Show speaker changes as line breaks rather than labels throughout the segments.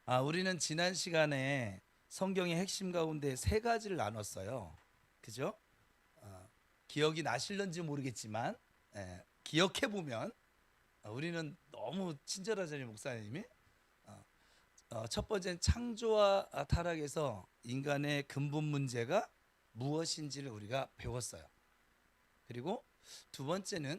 우리는 지난 시간에 성경의 핵심 가운데 세 가지를 나눴어요. 그죠? 기억이 나실런지 모르겠지만 기억해 보면 우리는 너무 친절하잖아요, 목사님이. 첫 번째는 창조와 타락에서 인간의 근본 문제가 무엇인지를 우리가 배웠어요. 그리고 두 번째는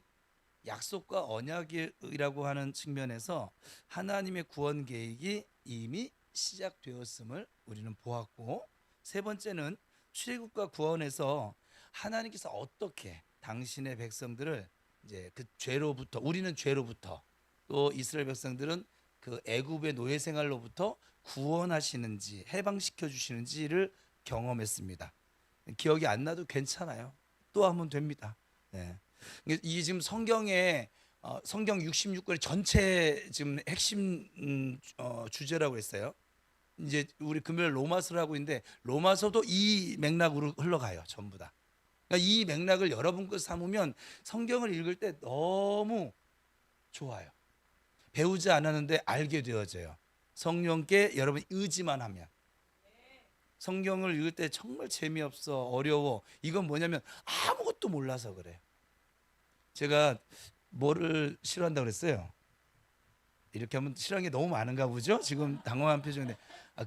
약속과 언약이라고 하는 측면에서 하나님의 구원 계획이 이미 시작되었음을 우리는 보았고, 세 번째는 출애굽과 구원에서 하나님께서 어떻게 당신의 백성들을 이제 그 죄로부터, 우리는 죄로부터, 또 이스라엘 백성들은 그 애굽의 노예 생활로부터 구원하시는지 해방시켜 주시는지를 경험했습니다. 기억이 안 나도 괜찮아요. 또 하면 됩니다. 네. 이 지금 성경에 성경 66권 전체 지금 핵심 주제라고 했어요. 이제 우리 금요일 로마서를 하고 있는데 로마서도 이 맥락으로 흘러가요, 전부 다. 그러니까 이 맥락을 여러분 것 삼으면 성경을 읽을 때 너무 좋아요. 배우지 않았는데 알게 되어져요. 성령께 여러분 의지만 하면. 성경을 읽을 때 정말 재미없어, 어려워. 이건 뭐냐면 아무것도 몰라서 그래요. 제가 뭐를 싫어한다고 그랬어요? 이렇게 하면 싫어하는 게 너무 많은가 보죠? 지금 당황한 표정인데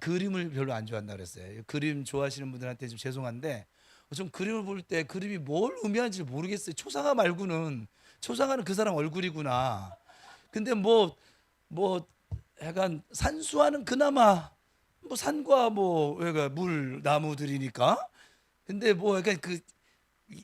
그림을 별로 안 좋아한다고 그랬어요. 그림 좋아하시는 분들한테 좀 죄송한데 좀 그림을 볼 때 그림이 뭘 의미하는지 모르겠어요. 초상화 말고는 초상화는 그 사람 얼굴이구나. 근데 뭐 약간 산수화는 그나마 뭐 산과 뭐 물 나무들이니까 근데 뭐 약간 그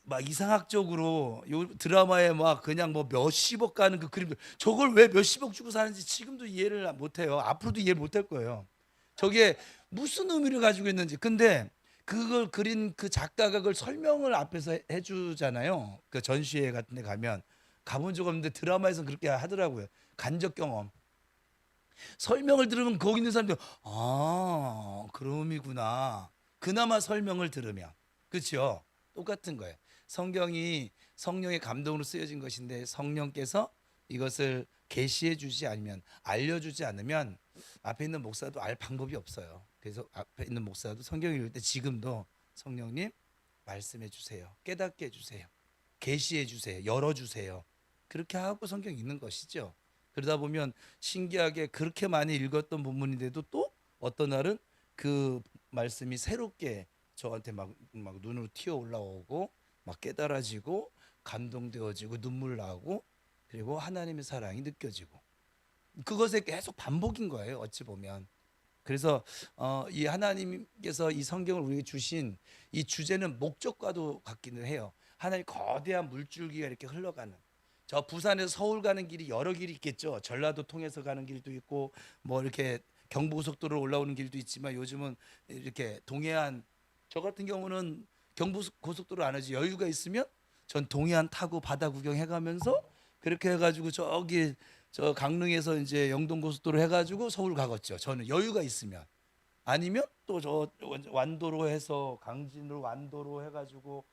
막 이상학적으로 요 드라마에 막 그냥 뭐 몇십억 가는 그 그림들 저걸 왜 몇십억 주고 사는지 지금도 이해를 못해요. 앞으로도 이해 못할 거예요. 저게 무슨 의미를 가지고 있는지. 근데 그걸 그린 그 작가가 그걸 설명을 앞에서 해주잖아요. 그 전시회 같은 데 가면 가본 적 없는데 드라마에서 그렇게 하더라고요. 간접 경험. 설명을 들으면 거기 있는 사람들 그런 의미구나. 그나마 설명을 들으면 그렇죠. 똑같은 거예요. 성경이 성령의 감동으로 쓰여진 것인데 성령께서 이것을 계시해 주지 않으면 알려주지 않으면 앞에 있는 목사도 알 방법이 없어요. 그래서 앞에 있는 목사도 성경 읽을 때 지금도 성령님 말씀해 주세요. 깨닫게 해 주세요. 계시해 주세요. 열어 주세요. 그렇게 하고 성경 읽는 것이죠. 그러다 보면 신기하게 그렇게 많이 읽었던 본문인데도 또 어떤 날은 그 말씀이 새롭게 저한테 막 눈으로 튀어 올라오고 막 깨달아지고 감동되어지고 눈물 나고 그리고 하나님의 사랑이 느껴지고 그것에 계속 반복인 거예요. 어찌 보면. 그래서 이 하나님께서 이 성경을 우리에게 주신 이 주제는 목적과도 같기는 해요. 하나님 거대한 물줄기가 이렇게 흘러가는 저 부산에서 서울 가는 길이 여러 길이 있겠죠. 전라도 통해서 가는 길도 있고 뭐 이렇게 경부고속도로 올라오는 길도 있지만 요즘은 이렇게 동해안 저 같은 경우는 경부고속도로 안 하지 여유가 있으면 전 동해안 타고 바다 구경해 가면서 그렇게 해가지고 저기 저 강릉에서 이제 영동고속도로 해가지고 서울 가겠죠. 저는 여유가 있으면 아니면 또 저 완도로 해서 강진으로 완도로 해가지고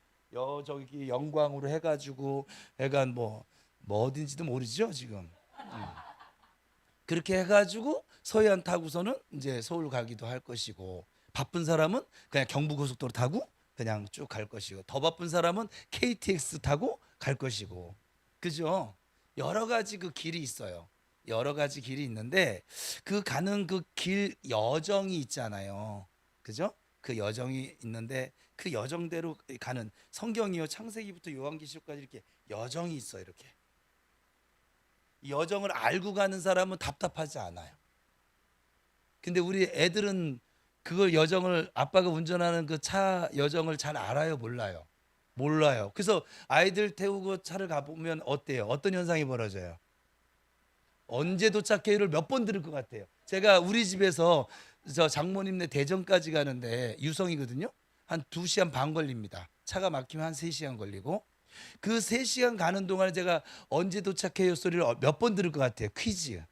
저기 영광으로 해가지고 해간 뭐 어딘지도 모르죠 지금. 그렇게 해가지고 서해안 타고서는 이제 서울 가기도 할 것이고 바쁜 사람은 그냥 경부고속도로 타고 그냥 쭉 갈 것이고 더 바쁜 사람은 KTX 타고 갈 것이고 그죠? 여러 가지 그 길이 있어요. 여러 가지 길이 있는데 그 가는 그 길 여정이 있잖아요. 그죠? 그 여정이 있는데 그 여정대로 가는 성경이요 창세기부터 요한계시록까지 이렇게 여정이 있어 이렇게. 이 여정을 알고 가는 사람은 답답하지 않아요. 근데 우리 애들은 그걸 여정을 아빠가 운전하는 그 차 여정을 잘 알아요, 몰라요? 몰라요. 그래서 아이들 태우고 차를 가보면 어때요? 어떤 현상이 벌어져요? 언제 도착해요를 몇 번 들을 것 같아요. 제가 우리 집에서 저 장모님네 대전까지 가는데 유성이거든요. 한 2시간 반 걸립니다. 차가 막히면 한 3시간 걸리고 그 3시간 가는 동안에 제가 언제 도착해요 소리를 몇 번 들을 것 같아요. 퀴즈.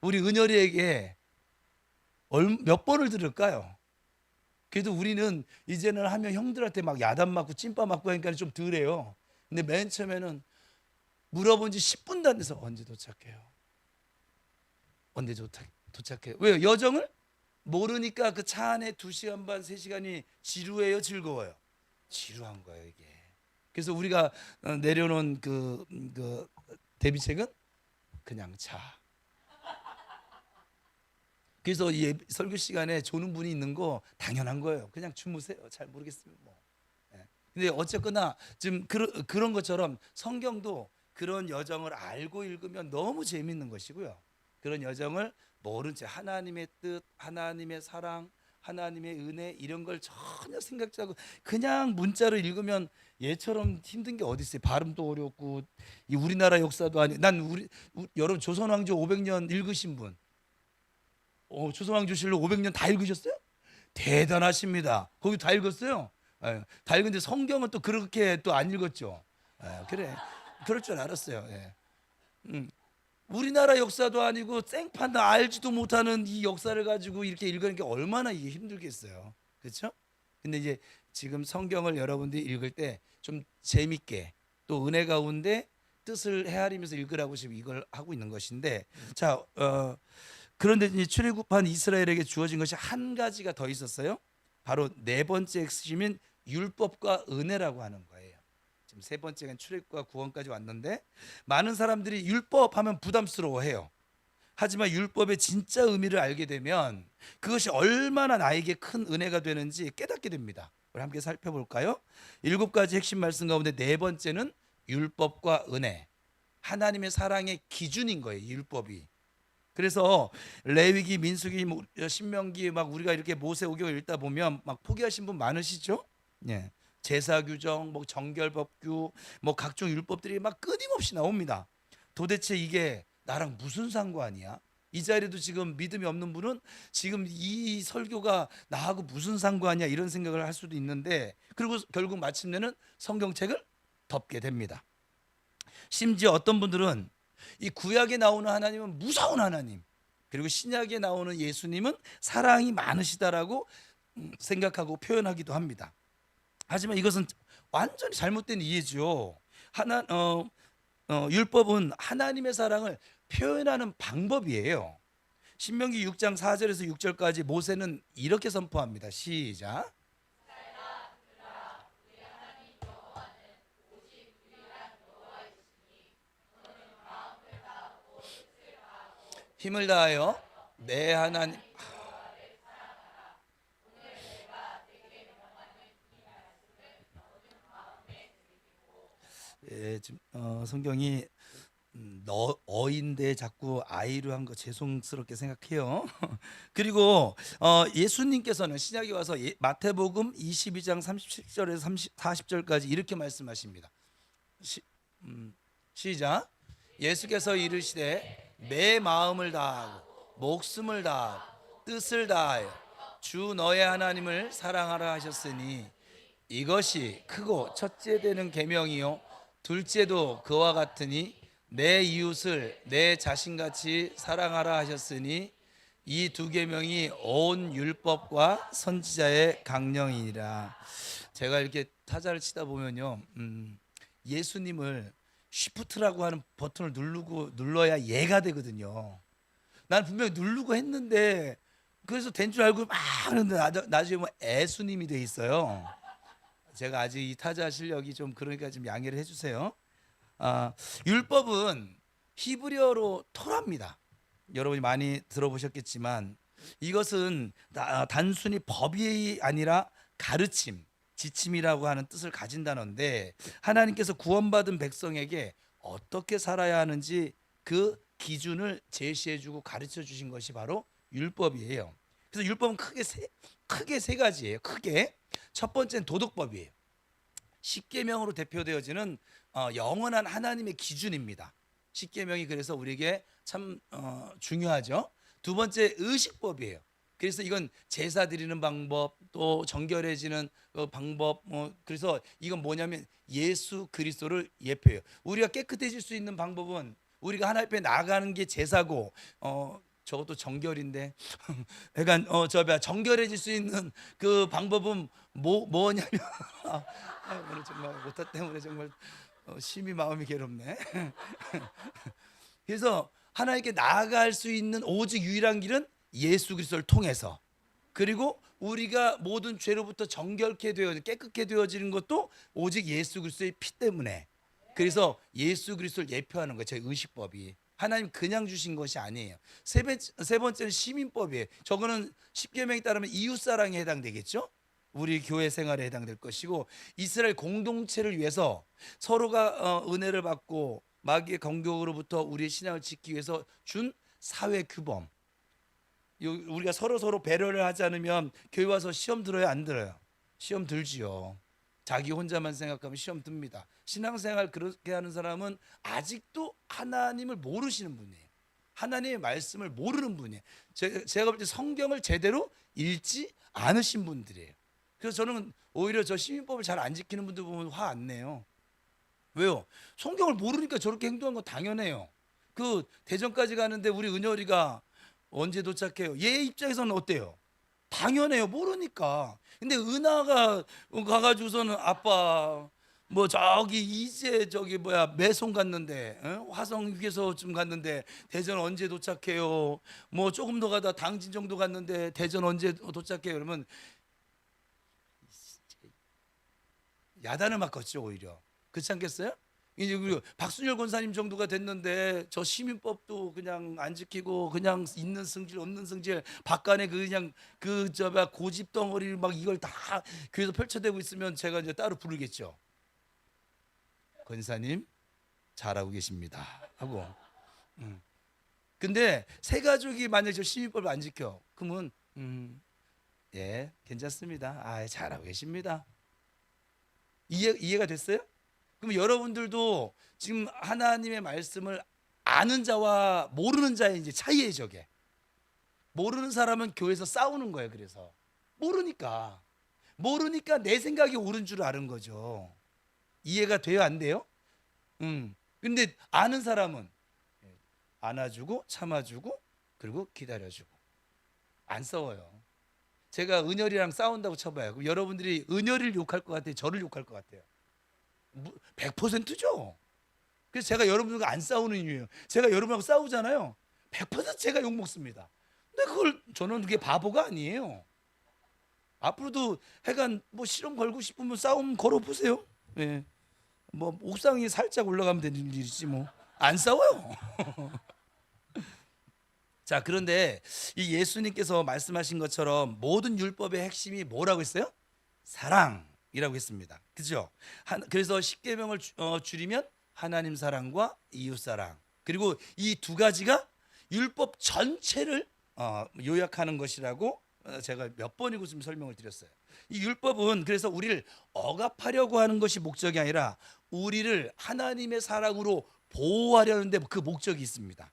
우리 은열이에게 몇 번을 들을까요? 그래도 우리는 이제는 하면 형들한테 막 야단 맞고 찐빠 맞고 하니까 좀 덜해요. 근데 맨 처음에는 물어본 지 10분도 안 돼서 언제 도착해요? 언제 도착해요. 왜요? 여정을 모르니까 그 차 안에 2시간 반, 3시간이 지루해요, 즐거워요? 지루한 거예요, 이게. 그래서 우리가 내려놓은 그 대비책은 그냥 자. 그래서 이 설교 시간에 조는 분이 있는 거 당연한 거예요. 그냥 주무세요. 잘 모르겠으면 뭐. 예. 근데 어쨌거나 지금 그런 것처럼 성경도 그런 여정을 알고 읽으면 너무 재밌는 것이고요. 그런 여정을 모른 채 하나님의 뜻, 하나님의 사랑, 하나님의 은혜 이런 걸 전혀 생각지 않고 그냥 문자로 읽으면 얘처럼 힘든 게 어디 있어요? 발음도 어렵고 이 우리나라 역사도 아니. 난 여러분 조선 왕조 500년 읽으신 분, 조선 왕조실록 500년 다 읽으셨어요? 대단하십니다. 거기 다 읽었어요? 예, 다 읽은데 성경은 또 그렇게 또 안 읽었죠. 그래, 그럴 줄 알았어요. 예. 우리나라 역사도 아니고 생판 알지도 못하는 이 역사를 가지고 이렇게 읽는 게 얼마나 이게 힘들겠어요. 그렇죠? 근데 이제 지금 성경을 여러분들이 읽을 때 좀 재밌게 또 은혜 가운데 뜻을 헤아리면서 읽으라고 지금 이걸 하고 있는 것인데, 자, 그런데 이제 출애굽한 이스라엘에게 주어진 것이 한 가지가 더 있었어요. 바로 네 번째 핵심인 율법과 은혜라고 하는 거예요. 지금 세 번째는 출애굽과 구원까지 왔는데 많은 사람들이 율법 하면 부담스러워해요. 하지만 율법의 진짜 의미를 알게 되면 그것이 얼마나 나에게 큰 은혜가 되는지 깨닫게 됩니다. 우리 함께 살펴볼까요? 7가지 핵심 말씀 가운데 네 번째는 율법과 은혜. 하나님의 사랑의 기준인 거예요, 율법이. 그래서 레위기, 민수기, 신명기 막 우리가 이렇게 모세오경을 읽다 보면 막 포기하신 분 많으시죠? 예. 제사 규정, 뭐 정결법규, 뭐 각종 율법들이 막 끊임없이 나옵니다. 도대체 이게 나랑 무슨 상관이야? 이 자리에도 지금 믿음이 없는 분은 지금 이 설교가 나하고 무슨 상관이야 이런 생각을 할 수도 있는데, 그리고 결국 마침내는 성경책을 덮게 됩니다. 심지어 어떤 분들은 이 구약에 나오는 하나님은 무서운 하나님, 그리고 신약에 나오는 예수님은 사랑이 많으시다라고 생각하고 표현하기도 합니다. 하지만 이것은 완전히 잘못된 이해죠. 율법은 하나님의 사랑을 표현하는 방법이에요. 신명기 6장 4절에서 6절까지 모세는 이렇게 선포합니다. 시작. 힘을 다하여 내 하나님. 예, 지금 성경이 어인데 자꾸 아이로 한 거 죄송스럽게 생각해요. 그리고 예수님께서는 신약에 와서 마태복음 22장 37절에서 40절까지 이렇게 말씀하십니다. 시작. 예수께서 이르시되 내 마음을 다하고 목숨을 다하고 뜻을 다하여 주 너의 하나님을 사랑하라 하셨으니 이것이 크고 첫째 되는 계명이요 둘째도 그와 같으니 내 이웃을 내 자신같이 사랑하라 하셨으니 이 두 계명이 온 율법과 선지자의 강령이니라. 제가 이렇게 타자를 치다 보면요, 예수님을 쉬프트라고 하는 버튼을 눌러야 얘가 되거든요. 난 분명히 누르고 했는데 그래서 된 줄 알고 막 하는데 나중에 뭐 애수님이 돼 있어요. 제가 아직 이 타자 실력이 좀 그러니까 좀 양해를 해주세요. 율법은 히브리어로 토라입니다. 여러분이 많이 들어보셨겠지만 이것은 단순히 법이 아니라 가르침, 지침이라고 하는 뜻을 가진 단어인데 하나님께서 구원받은 백성에게 어떻게 살아야 하는지 그 기준을 제시해주고 가르쳐 주신 것이 바로 율법이에요. 그래서 율법은 크게 세 가지예요. 크게 첫 번째는 도덕법이에요. 십계명으로 대표되어지는 영원한 하나님의 기준입니다. 십계명이 그래서 우리에게 참 중요하죠. 두 번째 의식법이에요. 그래서 이건 제사 드리는 방법, 또 정결해지는 방법, 그래서 이건 뭐냐면 예수 그리스도를 예표해요. 우리가 깨끗해질 수 있는 방법은 우리가 하나님 앞에 나가는 게 제사고, 저것도 정결인데, 그러니까 정결해질 수 있는 그 방법은 뭐냐면 오늘 정말 못하 때문에 정말 심히 마음이 괴롭네. 그래서 하나님께 나아갈 수 있는 오직 유일한 길은 예수 그리스도를 통해서, 그리고 우리가 모든 죄로부터 정결케 되어 깨끗게 되어지는 것도 오직 예수 그리스도의 피 때문에. 그래서 예수 그리스도를 예표하는 거예요. 저희 의식법이 하나님 그냥 주신 것이 아니에요. 세 번째는 시민법이에요. 저거는 십계명에 따르면 이웃 사랑에 해당되겠죠. 우리 교회 생활에 해당될 것이고, 이스라엘 공동체를 위해서 서로가 은혜를 받고 마귀의 공격으로부터 우리의 신앙을 지키기 위해서 준 사회 규범. 우리가 서로 배려를 하지 않으면 교회 와서 시험 들어요, 안 들어요? 시험 들지요. 자기 혼자만 생각하면 시험 듭니다. 신앙생활 그렇게 하는 사람은 아직도 하나님을 모르시는 분이에요. 하나님의 말씀을 모르는 분이에요. 제가 볼 때 성경을 제대로 읽지 않으신 분들이에요. 그래서 저는 오히려 저 시민법을 잘 안 지키는 분들 보면 화 안 내요. 왜요? 성경을 모르니까 저렇게 행동한 거 당연해요. 그 대전까지 가는데 우리 은열이가 언제 도착해요? 얘 입장에서는 어때요? 당연해요. 모르니까. 근데 은하가 가가지고서는 아빠 뭐 저기 이제 저기 뭐야 매송 갔는데 화성 휴게소쯤 갔는데 대전 언제 도착해요? 뭐 조금 더 가다 당진 정도 갔는데 대전 언제 도착해요? 그러면 야단을 맞겠죠 오히려. 그렇지 않겠어요? 이제 그리고 박순열 권사님 정도가 됐는데 저 시민법도 그냥 안 지키고 그냥 있는 승질 없는 승질 박간에 그냥 그저 고집 덩어리 막 이걸 다 교회에서 펼쳐대고 있으면 제가 이제 따로 부르겠죠. 권사님 잘하고 계십니다 하고. 근데 세 가족이 만약 저 시민법을 안 지켜 그러면 예 괜찮습니다. 아 잘하고 계십니다. 이해가 됐어요? 그럼 여러분들도 지금 하나님의 말씀을 아는 자와 모르는 자의 이제 차이예요. 저게 모르는 사람은 교회에서 싸우는 거예요. 그래서 모르니까 내 생각이 옳은 줄 아는 거죠. 이해가 돼요? 안 돼요? 근데 아는 사람은 안아주고 참아주고 그리고 기다려주고 안 싸워요. 제가 은열이랑 싸운다고 쳐봐요. 그럼 여러분들이 은열이를 욕할 것 같아요? 저를 욕할 것 같아요? 100%죠. 그래서 제가 여러분들과 안 싸우는 이유예요. 제가 여러분하고 싸우잖아요. 100% 제가 욕 먹습니다. 근데 그걸 저는 그게 바보가 아니에요. 앞으로도 하여간 뭐 실험 걸고 싶으면 싸움 걸어 보세요. 예. 뭐 옥상에 살짝 올라가면 되는 일이지 뭐 안 싸워요. 자, 그런데 이 예수님께서 말씀하신 것처럼 모든 율법의 핵심이 뭐라고 했어요? 사랑이라고 했습니다. 그죠? 그래서 십계명을 줄이면 하나님 사랑과 이웃 사랑. 그리고 이 두 가지가 율법 전체를 요약하는 것이라고 제가 몇 번이고 좀 설명을 드렸어요. 이 율법은 그래서 우리를 억압하려고 하는 것이 목적이 아니라 우리를 하나님의 사랑으로 보호하려는데 그 목적이 있습니다.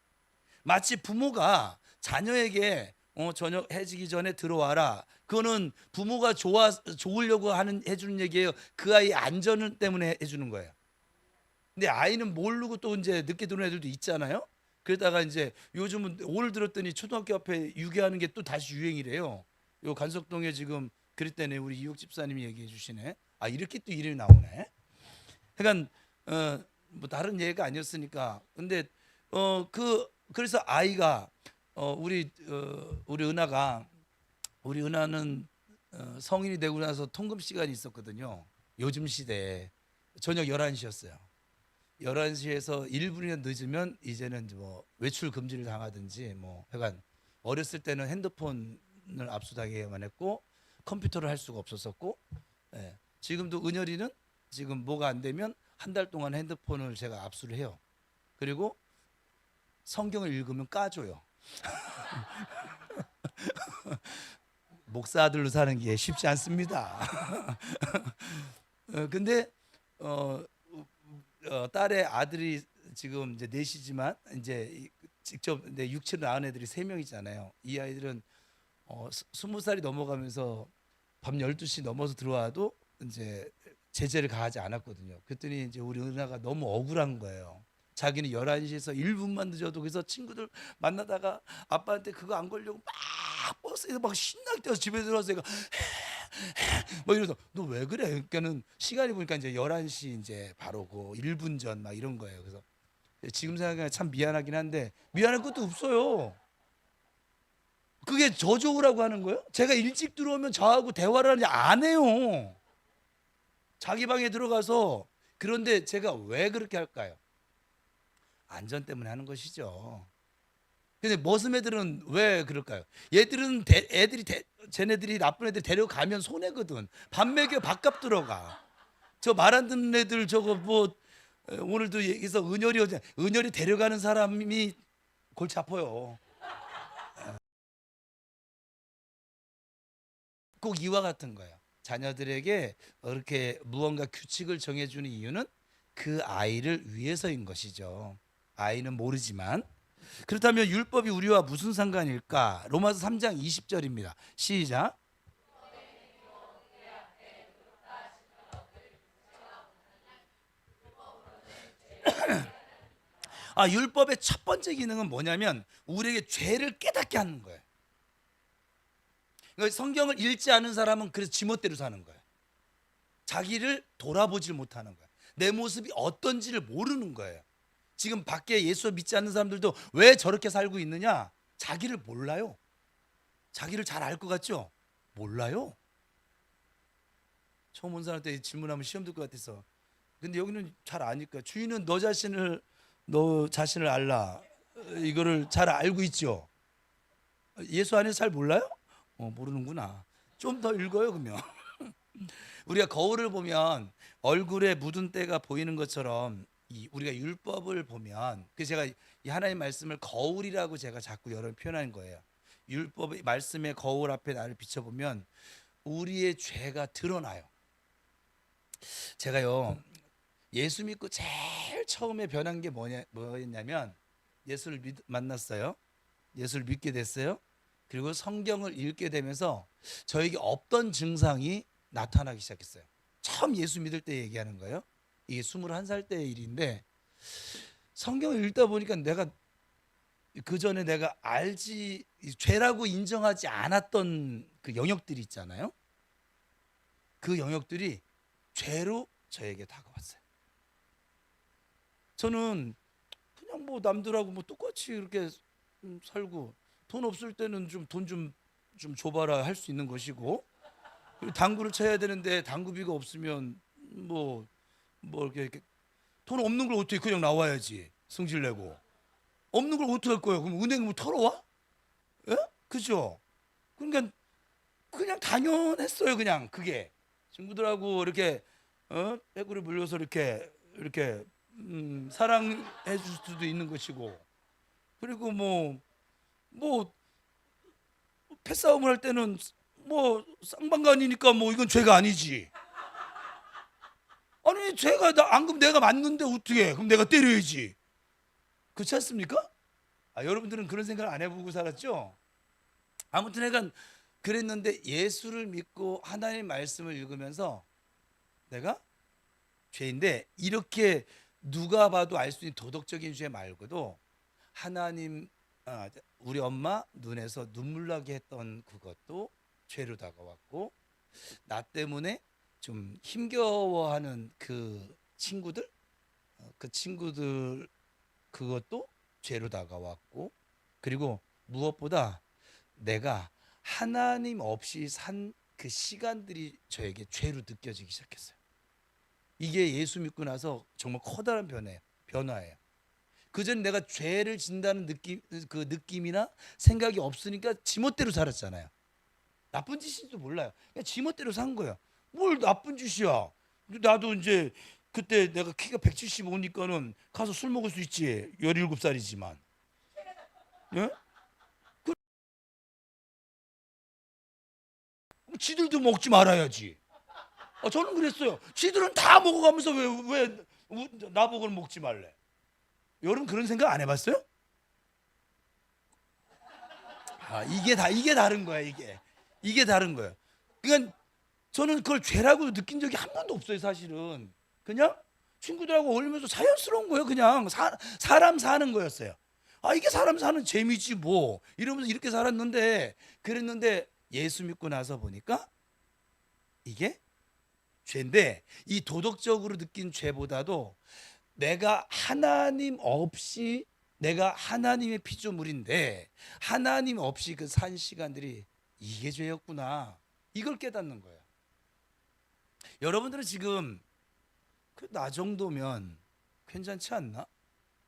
마치 부모가 자녀에게 저녁 해지기 전에 들어와라. 그거는 부모가 좋으려고 해주는 얘기예요. 그 아이 안전 때문에 해주는 거예요. 근데 아이는 모르고 또 이제 늦게 들어오는 애들도 있잖아요. 그러다가 이제 요즘은 오늘 들었더니 초등학교 앞에 유괴하는 게 또 다시 유행이래요. 요 간석동에 지금 그랬다네. 우리 이육 집사님이 얘기해 주시네. 아 이렇게 또 이름이 나오네. 그러니까 뭐 다른 예가 아니었으니까. 근데 그래서 아이가 우리 은하는 성인이 되고 나서 통금 시간이 있었거든요. 요즘 시대에 저녁 11시였어요. 11시에서 1분이나 늦으면 이제는 뭐 외출 금지를 당하든지 뭐 약간 어렸을 때는 핸드폰을 압수당해야만 했고 컴퓨터를 할 수가 없었었고 예. 지금도 은열이는 지금 뭐가 안 되면 한 달 동안 핸드폰을 제가 압수를 해요. 그리고 성경을 읽으면 까줘요. 목사 아들로 사는 게 쉽지 않습니다. 근데 딸의 아들이 지금 이제 넷이지만 이제 직접 내 육체를 낳은 애들이 3명이잖아요. 이 아이들은 20살이 넘어가면서 밤 12시 넘어서 들어와도 이제 제재를 가하지 않았거든요. 그랬더니 이제 우리 은하가 너무 억울한 거예요. 자기는 11시에서 1분만 늦어도 그래서 친구들 만나다가 아빠한테 그거 안 걸려고 막 버스에서 막 신나게 뛰어서 집에 들어와서 얘가 막 이러서 너 왜 그래? 그러니까는 시간이 보니까 이제 11시 이제 바로 그 1분 전 막 이런 거예요. 그래서 지금 생각하면 참 미안하긴 한데 미안할 것도 없어요. 그게 저조라고 하는 거예요? 제가 일찍 들어오면 저하고 대화를 하는지 안 해요. 자기 방에 들어가서. 그런데 제가 왜 그렇게 할까요? 안전 때문에 하는 것이죠. 근데 머슴 애들은 왜 그럴까요? 얘들은 쟤네들이 나쁜 애들 데려가면 손해거든. 밥 먹여 밥값 들어가. 저 말 안 듣는 애들 저거 뭐 오늘도 얘기해서 은열이 데려가는 사람이 골치 아파요. 꼭 이와 같은 거예요. 자녀들에게 이렇게 무언가 규칙을 정해주는 이유는 그 아이를 위해서인 것이죠. 아이는 모르지만. 그렇다면 율법이 우리와 무슨 상관일까? 로마서 3장 20절입니다. 시작. 율법의 첫 번째 기능은 뭐냐면 우리에게 죄를 깨닫게 하는 거예요. 그러니까 성경을 읽지 않은 사람은 그래서 지멋대로 사는 거예요. 자기를 돌아보질 못하는 거예요. 내 모습이 어떤지를 모르는 거예요. 지금 밖에 예수 믿지 않는 사람들도 왜 저렇게 살고 있느냐? 자기를 몰라요. 자기를 잘 알 것 같죠? 몰라요. 처음 온 사람한테 질문하면 시험 들 것 같아서. 근데 여기는 잘 아니까. 주인은 너 자신을 알라. 이거를 잘 알고 있죠. 예수 안에서 잘 몰라요? 모르는구나. 좀 더 읽어요 그러면. 우리가 거울을 보면 얼굴에 묻은 때가 보이는 것처럼 우리가 율법을 보면, 그 제가 이 하나님 말씀을 거울이라고 제가 자꾸 여러 번 표현하는 거예요. 율법의 말씀의 거울 앞에 나를 비춰보면 우리의 죄가 드러나요. 제가요 예수 믿고 제일 처음에 변한 게 뭐였냐면 예수를 만났어요. 예수를 믿게 됐어요. 그리고 성경을 읽게 되면서 저에게 없던 증상이 나타나기 시작했어요. 처음 예수 믿을 때 얘기하는 거예요. 이게 21살 때의 일인데 성경을 읽다 보니까 내가 그 전에 내가 죄라고 인정하지 않았던 그 영역들이 있잖아요. 그 영역들이 죄로 저에게 다가왔어요. 저는 그냥 뭐 남들하고 뭐 똑같이 이렇게 살고, 돈 없을 때는 좀 돈 좀 줘봐라 할 수 있는 것이고, 그리고 당구를 쳐야 되는데 당구비가 없으면 뭐 이렇게 돈 없는 걸 어떻게 그냥 나와야지 성질 내고, 없는 걸 어떻게 할 거예요? 그럼 은행 뭐 털어와? 예? 그죠? 그러니까 그냥 당연했어요. 그냥 그게 친구들하고 이렇게 빼구리 물려서 이렇게 사랑해 줄 수도 있는 것이고, 그리고 뭐 패싸움을 할 때는 뭐 쌍방간이니까 뭐 이건 죄가 아니지. 아니 죄가 안 그럼 내가 맞는데 어떻게 해? 그럼 내가 때려야지. 그렇지 않습니까? 여러분들은 그런 생각 안 해보고 살았죠? 아무튼 내가 그랬는데 예수를 믿고 하나님 말씀을 읽으면서 내가 죄인데, 이렇게 누가 봐도 알 수 있는 도덕적인 죄 말고도 하나님, 우리 엄마 눈에서 눈물 나게 했던 그것도 죄로 다가왔고, 나 때문에 좀 힘겨워하는 그 친구들, 그 친구들 그것도 죄로 다가왔고, 그리고 무엇보다 내가 하나님 없이 산 그 시간들이 저에게 죄로 느껴지기 시작했어요. 이게 예수 믿고 나서 정말 커다란 변화예요. 그전 내가 죄를 진다는 그 느낌이나 생각이 없으니까 지멋대로 살았잖아요. 나쁜 짓인지도 몰라요. 그냥 지멋대로 산 거예요. 뭘 나쁜 짓이야. 나도 이제 그때 내가 키가 175니까는 가서 술 먹을 수 있지. 17살이지만. 예? 지들도 먹지 말아야지. 저는 그랬어요. 지들은 다 먹어가면서 왜 나보고 먹지 말래? 여러분 그런 생각 안 해봤어요? 이게 다른 거야. 이게 다른 거예요. 그러니까 저는 그걸 죄라고 느낀 적이 한 번도 없어요. 사실은 그냥 친구들하고 어울리면서 자연스러운 거예요. 그냥 사람 사는 거였어요. 이게 사람 사는 재미지 뭐 이러면서 이렇게 살았는데, 그랬는데 예수 믿고 나서 보니까 이게 죄인데, 이 도덕적으로 느낀 죄보다도 내가 하나님 없이 내가 하나님의 피조물인데 하나님 없이 그 산 시간들이 이게 죄였구나, 이걸 깨닫는 거예요. 여러분들은 지금 나 정도면 괜찮지 않나?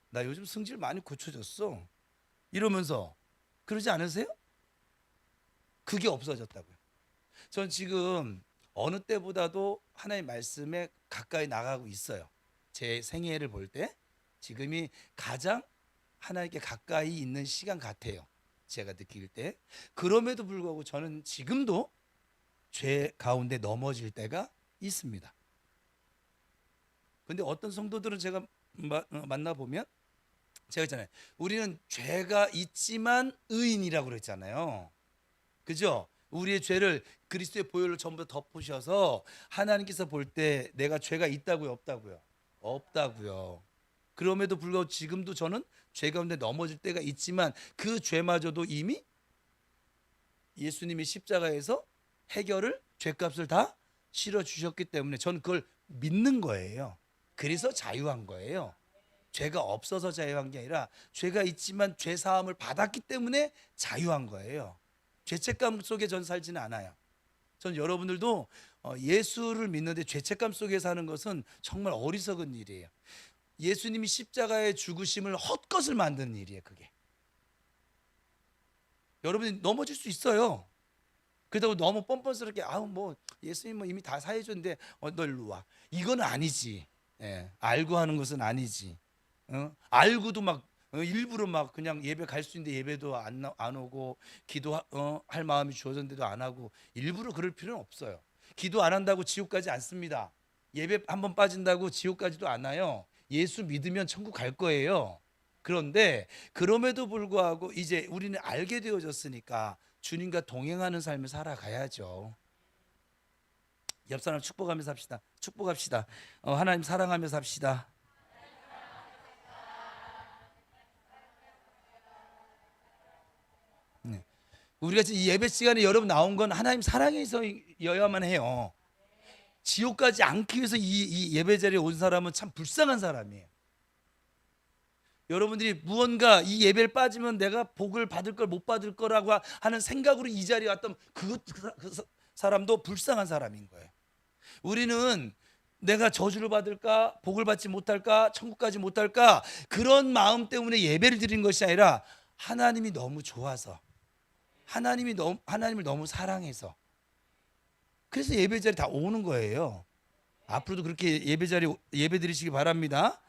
나 요즘 성질 많이 고쳐졌어, 이러면서 그러지 않으세요? 그게 없어졌다고요. 전 지금 어느 때보다도 하나님의 말씀에 가까이 나가고 있어요. 제 생애를 볼 때 지금이 가장 하나님께 가까이 있는 시간 같아요, 제가 느낄 때. 그럼에도 불구하고 저는 지금도 죄 가운데 넘어질 때가 있습니다. 근데 어떤 성도들은 제가 만나보면, 제가 있잖아요, 우리는 죄가 있지만 의인이라고 그랬잖아요, 그죠? 우리의 죄를 그리스도의 보혈로 전부 덮으셔서 하나님께서 볼 때 내가 죄가 있다고요, 없다고요? 없다고요. 그럼에도 불구하고 지금도 저는 죄 가운데 넘어질 때가 있지만 그 죄마저도 이미 예수님이 십자가에서 해결을, 죄값을 다 실어 주셨기 때문에 저는 그걸 믿는 거예요. 그래서 자유한 거예요. 죄가 없어서 자유한 게 아니라 죄가 있지만 죄 사함을 받았기 때문에 자유한 거예요. 죄책감 속에 전 살지는 않아요. 전 여러분들도 예수를 믿는데 죄책감 속에 사는 것은 정말 어리석은 일이에요. 예수님이 십자가의 죽으심을 헛것을 만드는 일이에요, 그게. 여러분이 넘어질 수 있어요. 그렇다고 너무 뻔뻔스럽게 뭐 예수님 뭐 이미 다 사해줬는데 너 일로 와, 이건 아니지. 예, 알고 하는 것은 아니지. 알고도 막 일부러 막 그냥 예배 갈 수 있는데 예배도 안 오고, 기도할 마음이 주어졌는데도 안 하고, 일부러 그럴 필요는 없어요. 기도 안 한다고 지옥 가지 않습니다. 예배 한번 빠진다고 지옥 가지도 않아요. 예수 믿으면 천국 갈 거예요. 그런데 그럼에도 불구하고 이제 우리는 알게 되어졌으니까 주님과 동행하는 삶을 살아가야죠. 옆 사람 축복하면서 합시다. 축복합시다. 하나님 사랑하면서 합시다. 네. 우리가 지금 이 예배 시간에 여러분 나온 건 하나님 사랑해서여야만 해요. 지옥 가지 않기 위해서 이 예배 자리에 온 사람은 참 불쌍한 사람이에요. 여러분들이 무언가 이 예배를 빠지면 내가 복을 받을 걸 못 받을 거라고 하는 생각으로 이 자리에 왔던 그 사람도 불쌍한 사람인 거예요. 우리는 내가 저주를 받을까, 복을 받지 못할까, 천국 가지 못할까, 그런 마음 때문에 예배를 드리는 것이 아니라 하나님이 너무 좋아서, 하나님을 너무 사랑해서, 그래서 예배 자리 다 오는 거예요. 앞으로도 그렇게 예배 드리시기 바랍니다.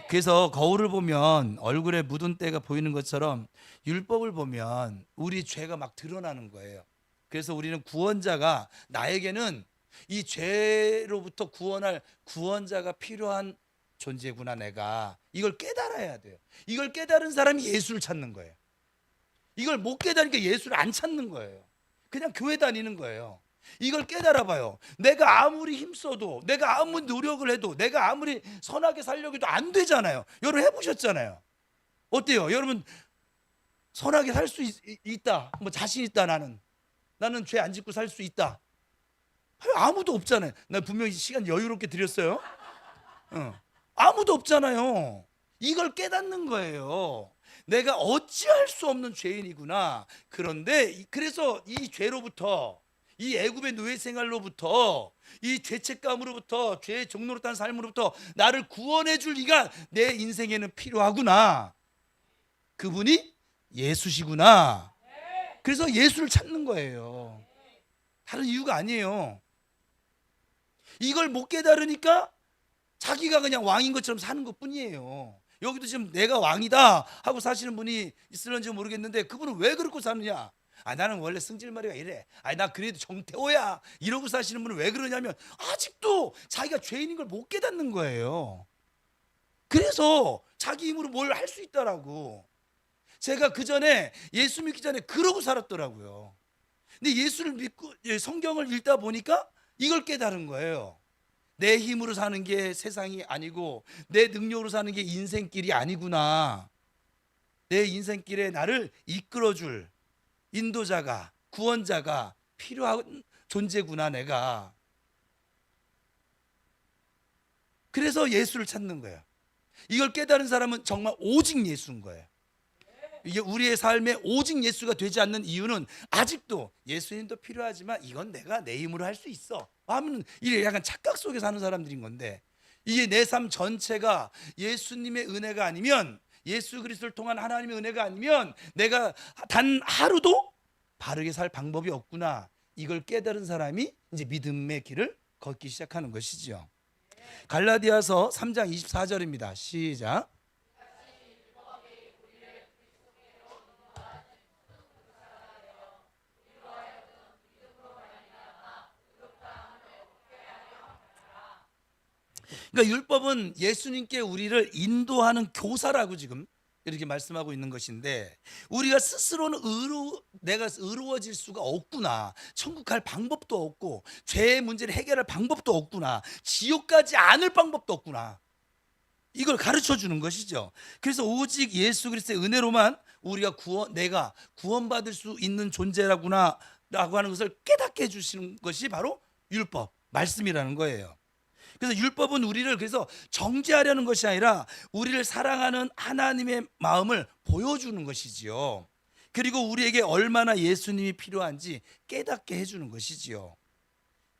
그래서 거울을 보면 얼굴에 묻은 때가 보이는 것처럼 율법을 보면 우리 죄가 막 드러나는 거예요. 그래서 우리는 구원자가, 나에게는 이 죄로부터 구원할 구원자가 필요한 존재구나, 내가 이걸 깨달아야 돼요. 이걸 깨달은 사람이 예수를 찾는 거예요. 이걸 못 깨달으니까 예수를 안 찾는 거예요. 그냥 교회 다니는 거예요. 이걸 깨달아 봐요. 내가 아무리 힘써도, 내가 아무리 노력을 해도, 내가 아무리 선하게 살려고 해도 안 되잖아요. 여러분 해보셨잖아요. 어때요? 여러분 선하게 살 수 있다, 뭐 자신 있다, 나는 죄 안 짓고 살 수 있다, 아무도 없잖아요. 나 분명히 시간 여유롭게 드렸어요. 아무도 없잖아요. 이걸 깨닫는 거예요. 내가 어찌할 수 없는 죄인이구나. 그런데 그래서 이 죄로부터, 이 애굽의 노예 생활로부터, 이 죄책감으로부터, 죄의 종노릇한 삶으로부터 나를 구원해 줄 이가 내 인생에는 필요하구나. 그분이 예수시구나. 그래서 예수를 찾는 거예요. 다른 이유가 아니에요. 이걸 못 깨달으니까 자기가 그냥 왕인 것처럼 사는 것뿐이에요. 여기도 지금 내가 왕이다 하고 사시는 분이 있을런지 모르겠는데, 그분은 왜 그렇게 사느냐? 나는 원래 승질머리가 이래. 나 그래도 정태호야, 이러고 사시는 분은 왜 그러냐면 아직도 자기가 죄인인 걸 못 깨닫는 거예요. 그래서 자기 힘으로 뭘 할 수 있다라고. 제가 그 전에, 예수 믿기 전에 그러고 살았더라고요. 근데 예수를 믿고 성경을 읽다 보니까 이걸 깨달은 거예요. 내 힘으로 사는 게 세상이 아니고, 내 능력으로 사는 게 인생길이 아니구나. 내 인생길에 나를 이끌어줄 인도자가, 구원자가 필요한 존재구나, 내가. 그래서 예수를 찾는 거예요. 이걸 깨달은 사람은 정말 오직 예수인 거예요. 이게 우리의 삶에 오직 예수가 되지 않는 이유는 아직도 예수님도 필요하지만 이건 내가 내 힘으로 할 수 있어 하면 이게 약간 착각 속에 사는 사람들인 건데, 이게 내 삶 전체가 예수님의 은혜가 아니면, 예수 그리스도를 통한 하나님의 은혜가 아니면 내가 단 하루도 바르게 살 방법이 없구나, 이걸 깨달은 사람이 이제 믿음의 길을 걷기 시작하는 것이지요. 갈라디아서 3장 24절입니다. 시작. 그러니까 율법은 예수님께 우리를 인도하는 교사라고 지금 이렇게 말씀하고 있는 것인데, 우리가 스스로는 내가 의로워질 수가 없구나, 천국 갈 방법도 없고 죄의 문제를 해결할 방법도 없구나, 지옥 가지 않을 방법도 없구나, 이걸 가르쳐 주는 것이죠. 그래서 오직 예수 그리스도의 은혜로만 우리가 내가 구원받을 수 있는 존재라구나 라고 하는 것을 깨닫게 해주시는 것이 바로 율법 말씀이라는 거예요. 그래서 율법은 우리를 그래서 정죄하려는 것이 아니라 우리를 사랑하는 하나님의 마음을 보여주는 것이지요. 그리고 우리에게 얼마나 예수님이 필요한지 깨닫게 해주는 것이지요.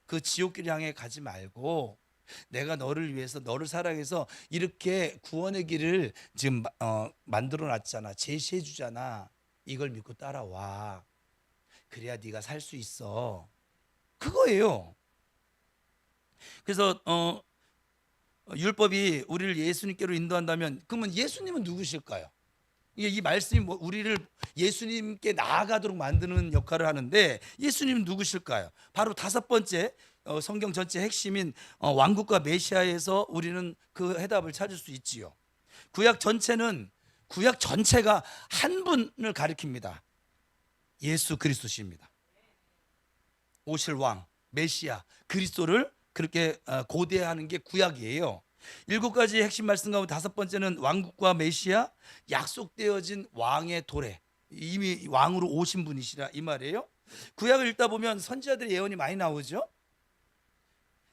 그 지옥길 향해 가지 말고 내가 너를 위해서, 너를 사랑해서 이렇게 구원의 길을 지금 만들어 놨잖아, 제시해 주잖아, 이걸 믿고 따라와. 그래야 네가 살 수 있어, 그거예요. 그래서 율법이 우리를 예수님께로 인도한다면, 그러면 예수님은 누구실까요? 이 말씀이 우리를 예수님께 나아가도록 만드는 역할을 하는데, 예수님은 누구실까요? 바로 다섯 번째, 성경 전체 핵심인 왕국과 메시아에서 우리는 그 해답을 찾을 수 있지요. 구약 전체가 한 분을 가리킵니다. 예수 그리스도십니다. 오실 왕, 메시아, 그리스도를 그렇게 고대하는 게 구약이에요. 7가지 핵심 말씀 가운데 다섯 번째는 왕국과 메시아, 약속되어진 왕의 도래, 이미 왕으로 오신 분이시라 이 말이에요. 구약을 읽다 보면 선지자들의 예언이 많이 나오죠.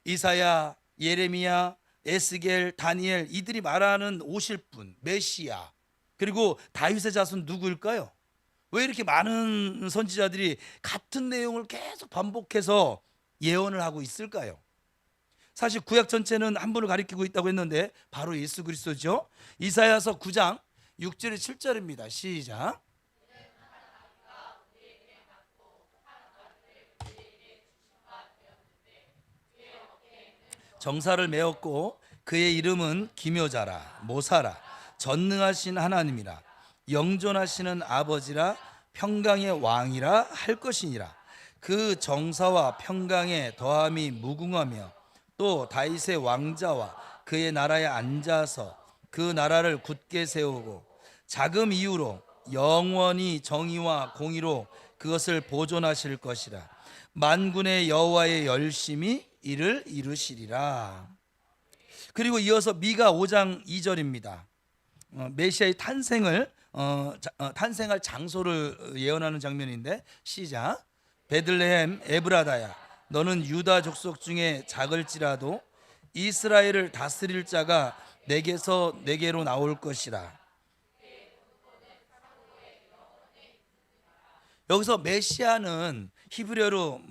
이사야, 예레미야, 에스겔, 다니엘, 이들이 말하는 오실 분 메시아, 그리고 다윗의 자손 누구일까요? 왜 이렇게 많은 선지자들이 같은 내용을 계속 반복해서 예언을 하고 있을까요? 사실 구약 전체는 한 분을 가리키고 있다고 했는데 바로 예수 그리스도죠. 이사야서 9장 6절에 7절입니다. 시작. 정사를 메었고 그의 이름은 기묘자라, 모사라, 전능하신 하나님이라, 영존하시는 아버지라, 평강의 왕이라 할 것이니라. 그 정사와 평강의 더함이 무궁하며 또 다윗의 왕자와 그의 나라에 앉아서 그 나라를 굳게 세우고 자금 이후로 영원히 정의와 공의로 그것을 보존하실 것이라. 만군의 여호와의 열심이 이를 이루시리라. 그리고 이어서 미가 5장 2절입니다. 메시아의 탄생할 장소를 예언하는 장면인데 시작. 베들레헴 에브라다야, 너는 유다 족속 중에 작을지라도 이스라엘을 다스릴 자가 내게서 내게로 나올 것이라. 여기서 메시아는 히브리어로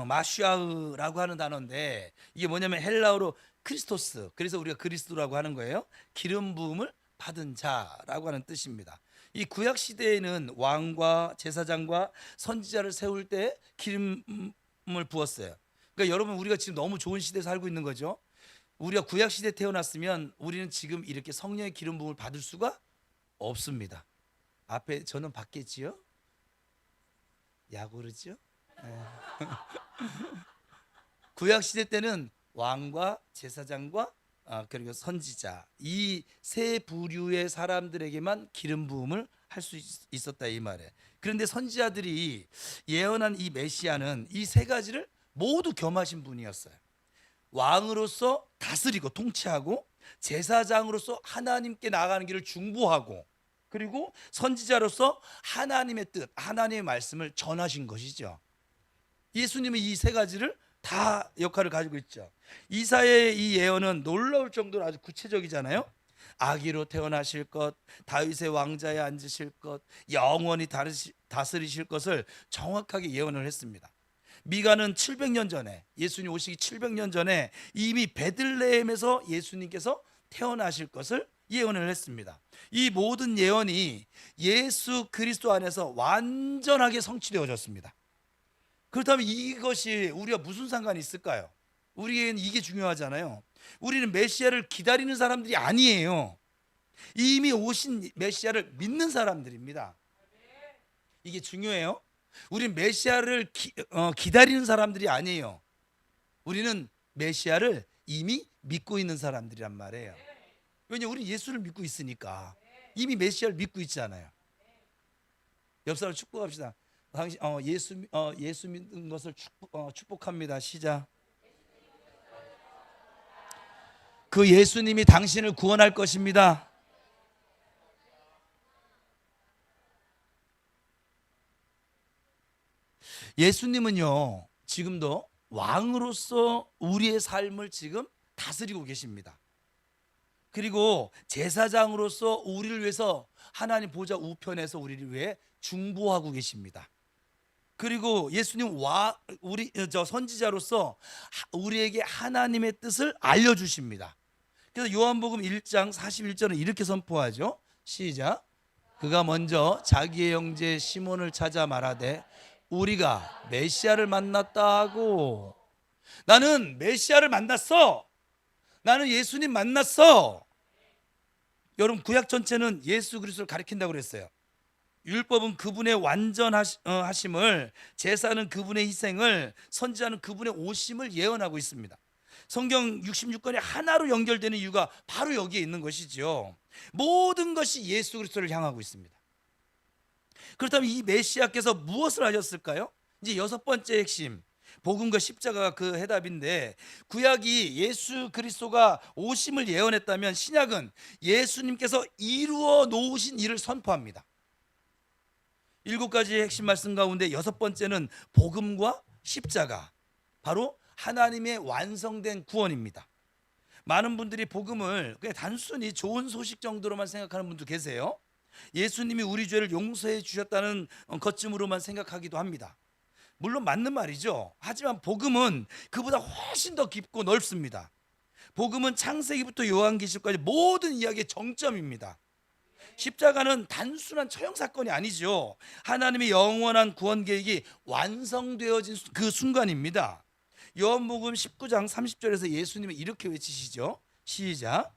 마슈아흐라고 하는 단어인데, 이게 뭐냐면 헬라어로 크리스토스, 그래서 우리가 그리스도라고 하는 거예요. 기름 부음을 받은 자라고 하는 뜻입니다. 이 구약 시대에는 왕과 제사장과 선지자를 세울 때 기름을 부었어요. 그러니까 여러분, 우리가 지금 너무 좋은 시대에 살고 있는 거죠. 우리가 구약 시대에 태어났으면 우리는 지금 이렇게 성령의 기름 부음을 받을 수가 없습니다. 앞에 저는 받겠지요? 야구르죠? 구약 시대 때는 왕과 제사장과 그리고 선지자, 이 세 부류의 사람들에게만 기름 부음을 할 수 있었다 이 말이에요. 그런데 선지자들이 예언한 이 메시아는 이 세 가지를 모두 겸하신 분이었어요. 왕으로서 다스리고 통치하고, 제사장으로서 하나님께 나아가는 길을 중보하고, 그리고 선지자로서 하나님의 뜻, 하나님의 말씀을 전하신 것이죠. 예수님은 이 세 가지를 다 역할을 가지고 있죠. 이사야의 이 예언은 놀라울 정도로 아주 구체적이잖아요. 아기로 태어나실 것, 다윗의 왕자에 앉으실 것, 영원히 다스리실 것을 정확하게 예언을 했습니다. 미가는 700년 전에, 예수님 오시기 700년 전에 이미 베들레헴에서 예수님께서 태어나실 것을 예언을 했습니다. 이 모든 예언이 예수 그리스도 안에서 완전하게 성취되어졌습니다. 그렇다면 이것이 우리가 무슨 상관이 있을까요? 우리에게는 이게 중요하잖아요. 우리는 메시아를 기다리는 사람들이 아니에요. 이미 오신 메시아를 믿는 사람들입니다. 이게 중요해요. 우리는 메시아를 기다리는 사람들이 아니에요. 우리는 메시아를 이미 믿고 있는 사람들이란 말이에요. 왜냐하면 우리는 예수를 믿고 있으니까. 이미 메시아를 믿고 있잖아요. 옆 사람 축복합시다. 당신 예수 믿는 것을 축복합니다. 시작. 그 예수님이 당신을 구원할 것입니다. 예수님은요, 지금도 왕으로서 우리의 삶을 지금 다스리고 계십니다. 그리고 제사장으로서 우리를 위해서 하나님 보좌 우편에서 우리를 위해 중보하고 계십니다. 그리고 예수님 우리 선지자로서 우리에게 하나님의 뜻을 알려주십니다. 그래서 요한복음 1장 41절은 이렇게 선포하죠. 시작. 그가 먼저 자기의 형제 시몬을 찾아 말하되 우리가 메시아를 만났다 하고. 나는 메시아를 만났어. 나는 예수님 만났어. 여러분, 구약 전체는 예수 그리스도를 가리킨다고 그랬어요. 율법은 그분의 완전하심을, 제사는 그분의 희생을, 선지자는 그분의 오심을 예언하고 있습니다. 성경 66권이 하나로 연결되는 이유가 바로 여기에 있는 것이죠. 모든 것이 예수 그리스도를 향하고 있습니다. 그렇다면 이 메시아께서 무엇을 하셨을까요? 이제 여섯 번째 핵심, 복음과 십자가가 그 해답인데, 구약이 예수 그리스도가 오심을 예언했다면 신약은 예수님께서 이루어 놓으신 일을 선포합니다. 7가지의 핵심 말씀 가운데 여섯 번째는 복음과 십자가, 바로 하나님의 완성된 구원입니다. 많은 분들이 복음을 그냥 단순히 좋은 소식 정도로만 생각하는 분도 계세요. 예수님이 우리 죄를 용서해 주셨다는 것쯤으로만 생각하기도 합니다. 물론 맞는 말이죠. 하지만 복음은 그보다 훨씬 더 깊고 넓습니다. 복음은 창세기부터 요한계시록까지 모든 이야기의 정점입니다. 십자가는 단순한 처형 사건이 아니죠. 하나님의 영원한 구원 계획이 완성되어진 그 순간입니다. 요한복음 19장 30절에서 예수님이 이렇게 외치시죠. 시작.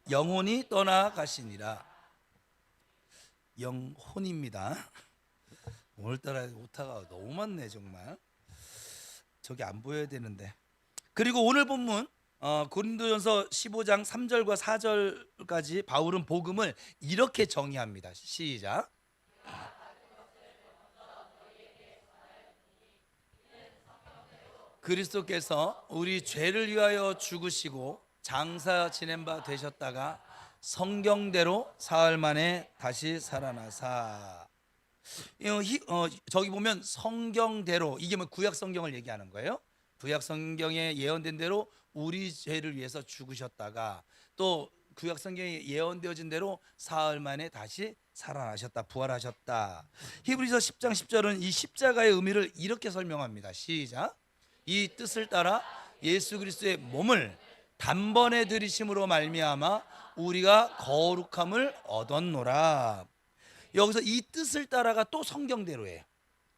영혼이 떠나가시니라. 영혼입니다. 오늘따라 오타가 너무 많네 정말. 저기 안 보여야 되는데. 그리고 오늘 본문 고린도전서 15장 3절과 4절까지 바울은 복음을 이렇게 정의합니다. 시작. 그리스도께서 우리 죄를 위하여 죽으시고 장사 지낸 바 되셨다가 성경대로 사흘 만에 다시 살아나사. 저기 보면 성경대로, 이게 뭐 구약 성경을 얘기하는 거예요. 구약 성경에 예언된 대로 우리 죄를 위해서 죽으셨다가 또 구약 성경에 예언되어진 대로 사흘 만에 다시 살아나셨다, 부활하셨다. 히브리서 10장 10절은 이 십자가의 의미를 이렇게 설명합니다. 시작. 이 뜻을 따라 예수 그리스도의 몸을 단번에 들이심으로 말미암아 우리가 거룩함을 얻었노라. 여기서 이 뜻을 따라가 또 성경대로예요.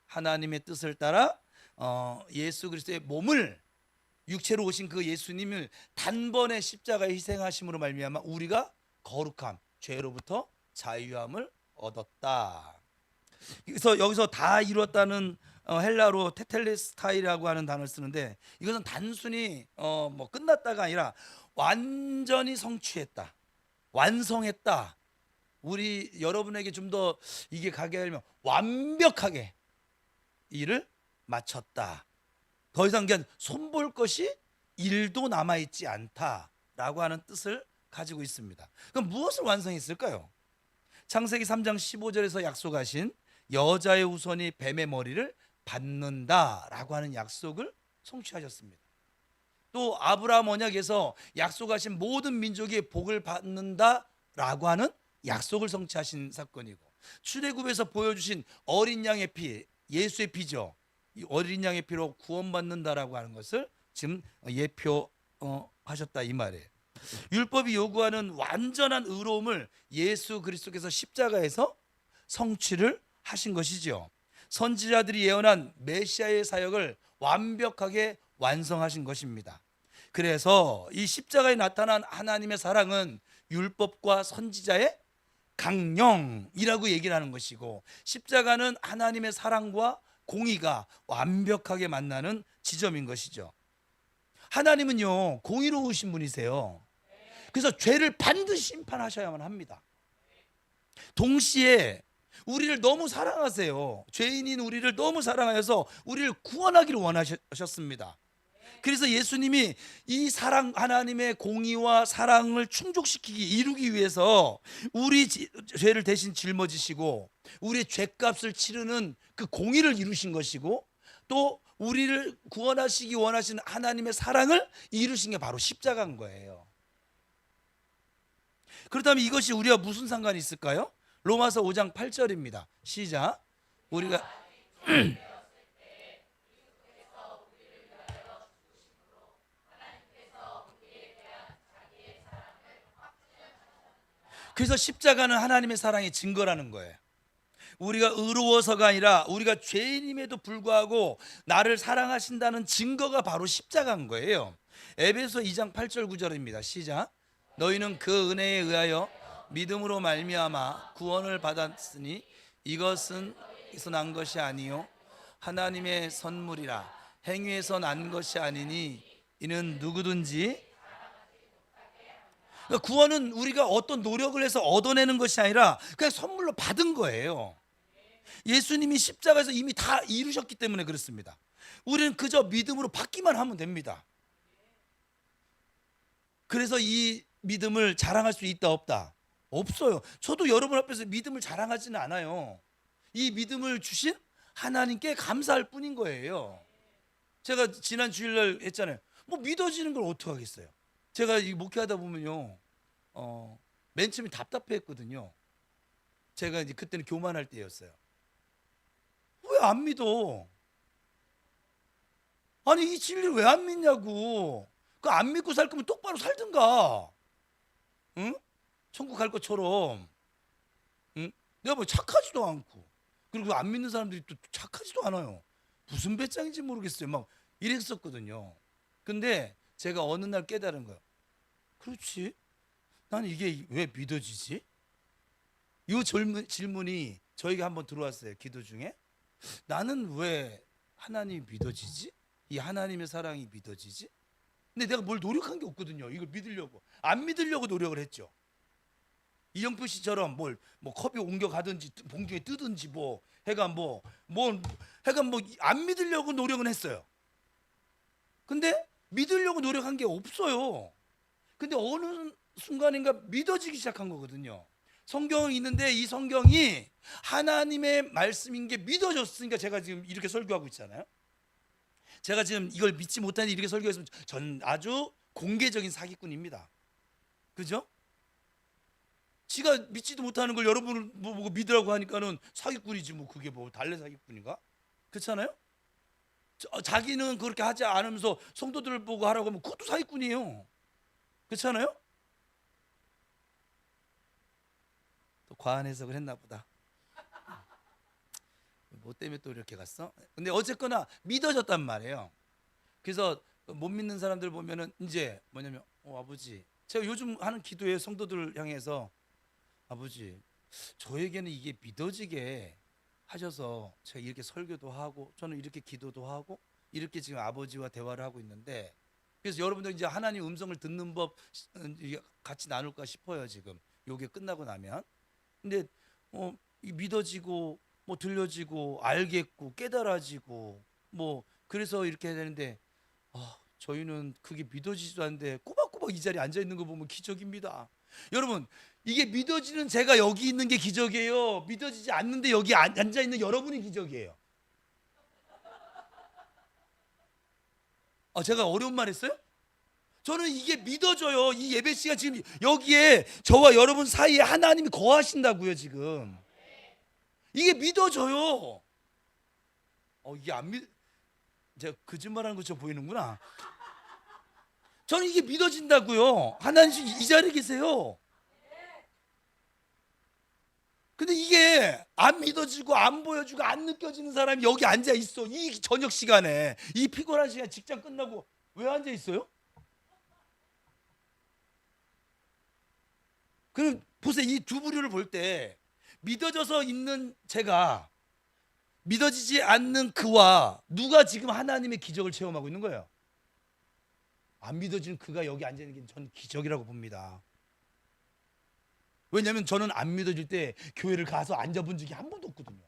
하나님의 뜻을 따라 예수 그리스도의 몸을, 육체로 오신 그 예수님을 단번에 십자가에 희생하심으로 말미암아 우리가 거룩함, 죄로부터 자유함을 얻었다. 그래서 여기서 다 이루었다는 헬라로 테텔레스타이라고 하는 단어를 쓰는데, 이것은 단순히 뭐 끝났다가 아니라 완전히 성취했다, 완성했다. 우리 여러분에게 좀 더 이게 가게 하려면 완벽하게 일을 마쳤다. 더 이상 그냥 손볼 것이 일도 남아있지 않다라고 하는 뜻을 가지고 있습니다. 그럼 무엇을 완성했을까요? 창세기 3장 15절에서 약속하신 여자의 후손이 뱀의 머리를 받는다라고 하는 약속을 성취하셨습니다. 또 아브라함 언약에서 약속하신 모든 민족이 복을 받는다라고 하는 약속을 성취하신 사건이고, 출애굽에서 보여주신 어린 양의 피, 예수의 피죠. 이 어린 양의 피로 구원받는다라고 하는 것을 지금 예표하셨다 이 말이에요. 율법이 요구하는 완전한 의로움을 예수 그리스도께서 십자가에서 성취를 하신 것이죠. 선지자들이 예언한 메시아의 사역을 완벽하게 완성하신 것입니다. 그래서 이 십자가에 나타난 하나님의 사랑은 율법과 선지자의 강령이라고 얘기를 하는 것이고, 십자가는 하나님의 사랑과 공의가 완벽하게 만나는 지점인 것이죠. 하나님은요, 공의로우신 분이세요. 그래서 죄를 반드시 심판하셔야만 합니다. 동시에 우리를 너무 사랑하세요. 죄인인 우리를 너무 사랑하여서 우리를 구원하기를 원하셨습니다. 그래서 예수님이 이 사랑, 하나님의 공의와 사랑을 충족시키기, 이루기 위해서 우리 죄를 대신 짊어지시고 우리의 죄값을 치르는 그 공의를 이루신 것이고, 또 우리를 구원하시기 원하시는 하나님의 사랑을 이루신 게 바로 십자가인 거예요. 그렇다면 이것이 우리와 무슨 상관이 있을까요? 로마서 5장 8절입니다. 시작. 우리가 그래서 십자가는 하나님의 사랑의 증거라는 거예요. 우리가 의로워서가 아니라 우리가 죄인임에도 불구하고 나를 사랑하신다는 증거가 바로 십자가인 거예요. 에베소 2장 8절 9절입니다. 시작. 너희는 그 은혜에 의하여 믿음으로 말미암아 구원을 받았으니 이것은 에서 난 것이 아니요 하나님의 선물이라. 행위에서 난 것이 아니니 이는 누구든지, 그러니까 구원은 우리가 어떤 노력을 해서 얻어내는 것이 아니라 그냥 선물로 받은 거예요. 예수님이 십자가에서 이미 다 이루셨기 때문에 그렇습니다. 우리는 그저 믿음으로 받기만 하면 됩니다. 그래서 이 믿음을 자랑할 수 있다 없다? 없어요. 저도 여러분 앞에서 믿음을 자랑하지는 않아요. 이 믿음을 주신 하나님께 감사할 뿐인 거예요. 제가 지난 주일날 했잖아요. 뭐 믿어지는 걸 어떻게 하겠어요. 제가 이 목회하다 보면요, 맨 처음에 답답했거든요. 제가 이제 그때는 교만할 때였어요. 왜 안 믿어? 아니 이 진리를 왜 안 믿냐고. 그 안 믿고 살 거면 똑바로 살든가. 응? 천국 갈 것처럼. 응? 내가 뭐 착하지도 않고, 그리고 안 믿는 사람들이 또 착하지도 않아요. 무슨 배짱인지 모르겠어요. 막 이랬었거든요. 근데 제가 어느 날 깨달은 거예요. 그렇지, 난 이게 왜 믿어지지? 이 질문이 저에게 한번 들어왔어요. 기도 중에. 나는 왜 하나님이 믿어지지? 이 하나님의 사랑이 믿어지지? 근데 내가 뭘 노력한 게 없거든요. 이걸 믿으려고. 안 믿으려고 노력을 했죠. 이영표 씨처럼 뭐 컵이 옮겨가든지 봉중에 뜨든지 해가 안 믿으려고 노력은 했어요. 근데 믿으려고 노력한 게 없어요. 근데 어느 순간인가 믿어지기 시작한 거거든요. 성경이 있는데 이 성경이 하나님의 말씀인 게 믿어졌으니까 제가 지금 이렇게 설교하고 있잖아요. 제가 지금 이걸 믿지 못하니 이렇게 설교했으면 전 아주 공개적인 사기꾼입니다. 그죠? 지가 믿지도 못하는 걸 여러분을 보고 믿으라고 하니까는 사기꾼이지, 뭐 그게 뭐 달래 사기꾼인가? 그렇잖아요? 자기는 그렇게 하지 않으면서 성도들을 보고 하라고 하면 그것도 사기꾼이에요. 그렇잖아요? 또 과한 해석을 했나 보다. 뭐 때문에 또 이렇게 갔어? 근데 어쨌거나 믿어졌단 말이에요. 그래서 못 믿는 사람들 보면은 이제 뭐냐면 아버지, 제가 요즘 하는 기도에 성도들을 향해서 아버지, 저에게는 이게 믿어지게 하셔서 제가 이렇게 설교도 하고 저는 이렇게 기도도 하고 이렇게 지금 아버지와 대화를 하고 있는데, 그래서 여러분들 이제 하나님 음성을 듣는 법 같이 나눌까 싶어요. 지금 요게 끝나고 나면. 근데 믿어지고 뭐 들려지고 알겠고 깨달아지고 그래서 이렇게 해야 되는데, 저희는 그게 믿어지지도 않는데 꼬박꼬박 이 자리에 앉아 있는 거 보면 기적입니다. 여러분, 이게 믿어지는 제가 여기 있는 게 기적이에요. 믿어지지 않는데 여기 앉아 있는 여러분이 기적이에요. 제가 어려운 말 했어요? 저는 이게 믿어져요. 이 예배 시간 지금 여기에 저와 여러분 사이에 하나님이 거하신다고요. 지금 이게 믿어져요. 이게 안 믿, 제가 거짓말하는 것처럼 보이는구나. 저는 이게 믿어진다고요. 하나님 이 자리에 계세요. 근데 이게 안 믿어지고 안 보여지고 안 느껴지는 사람이 여기 앉아 있어. 이 저녁 시간에, 이 피곤한 시간, 직장 끝나고 왜 앉아 있어요? 그럼 보세요. 이 두 부류를 볼 때 믿어져서 있는 제가, 믿어지지 않는 그와 누가 지금 하나님의 기적을 체험하고 있는 거예요? 안 믿어지는 그가 여기 앉아 있는 게 저는 기적이라고 봅니다. 왜냐하면 저는 안 믿어질 때 교회를 가서 앉아본 적이 한 번도 없거든요.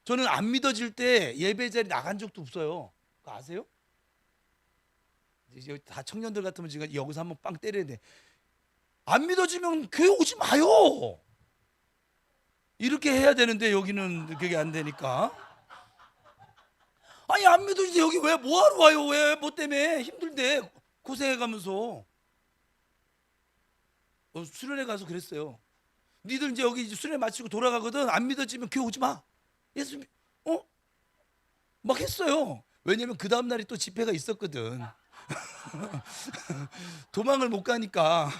저는 안 믿어질 때 예배 자리 나간 적도 없어요. 그거 아세요? 이제 다 청년들 같으면 지금 여기서 한번 빵 때려야 돼. 안 믿어지면 교회 오지 마요. 이렇게 해야 되는데 여기는 그게 안 되니까. 아니 안 믿어지는데 여기 왜 뭐하러 와요? 왜 뭐 때문에 힘들대 고생해가면서. 수련회 가서 그랬어요. 니들 이제 여기 수련회 마치고 돌아가거든. 안 믿어지면 교회 오지 마. 예수 막 했어요. 왜냐면 그 다음 날이 또 집회가 있었거든. 도망을 못 가니까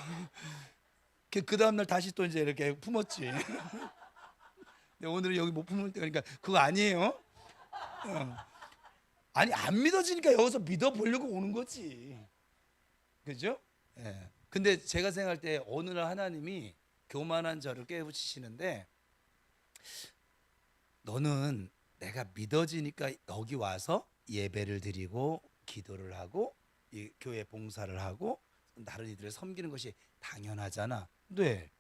그 다음 날 다시 또 이제 이렇게 품었지. 근데 오늘은 여기 못 품을 때 그러니까 그거 아니에요. 아니 안 믿어지니까 여기서 믿어 보려고 오는 거지. 그죠? 예. 근데 제가 생각할 때 어느 날 하나님이 교만한 저를 깨우치시는데, 너는 내가 믿어지니까 여기 와서 예배를 드리고 기도를 하고 이 교회 봉사를 하고 다른 이들을 섬기는 것이 당연하잖아. 네.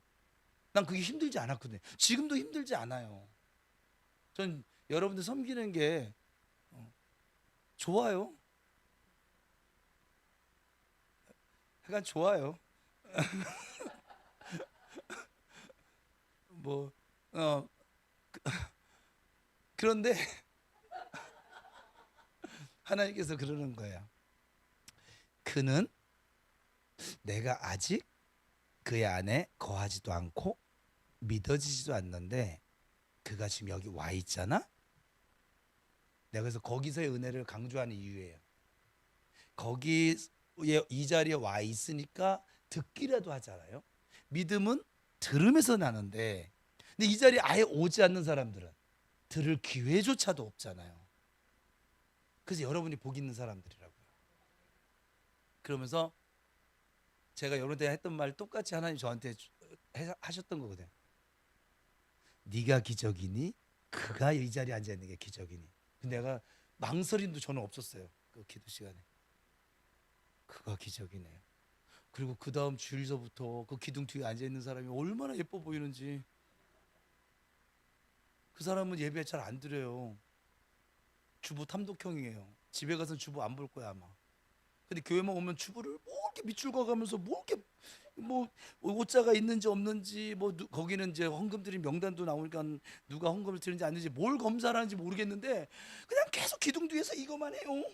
난 그게 힘들지 않았거든요. 지금도 힘들지 않아요. 전 여러분들 섬기는 게 좋아요. 약간 좋아요. 뭐 그런데 하나님께서 그러는 거예요. 그는 내가 아직 그의 안에 거하지도 않고 믿어지지도 않는데 그가 지금 여기 와 있잖아. 내가 그래서 거기서의 은혜를 강조하는 이유예요. 거기에 이 자리에 와 있으니까 듣기라도 하잖아요. 믿음은 들음에서 나는데, 근데 이 자리에 아예 오지 않는 사람들은 들을 기회조차도 없잖아요. 그래서 여러분이 복 있는 사람들이라고요. 그러면서 제가 여러 때 했던 말 똑같이 하나님 저한테 하셨던 거거든요. 네가 기적이니? 그가 이 자리에 앉아 있는 게 기적이니? 근데 내가 망설임도 저는 없었어요. 그 기도 시간에. 그가 기적이네요. 그리고 그 다음 주일서부터 그 기둥 뒤에 앉아 있는 사람이 얼마나 예뻐 보이는지. 그 사람은 예배 잘 안 드려요. 주부 탐독형이에요. 집에 가서 주부 안 볼 거야 아마. 근데 교회만 오면 주부를 뭐 이렇게 밑줄 그어가면서 뭐 이렇게 뭐 옷자가 있는지 없는지 뭐 거기는 이제 헌금 드린 명단도 나오니까 누가 헌금을 드는지 안 드는지 뭘 검사를 하는지 모르겠는데 그냥 계속 기둥 뒤에서 이거만 해요.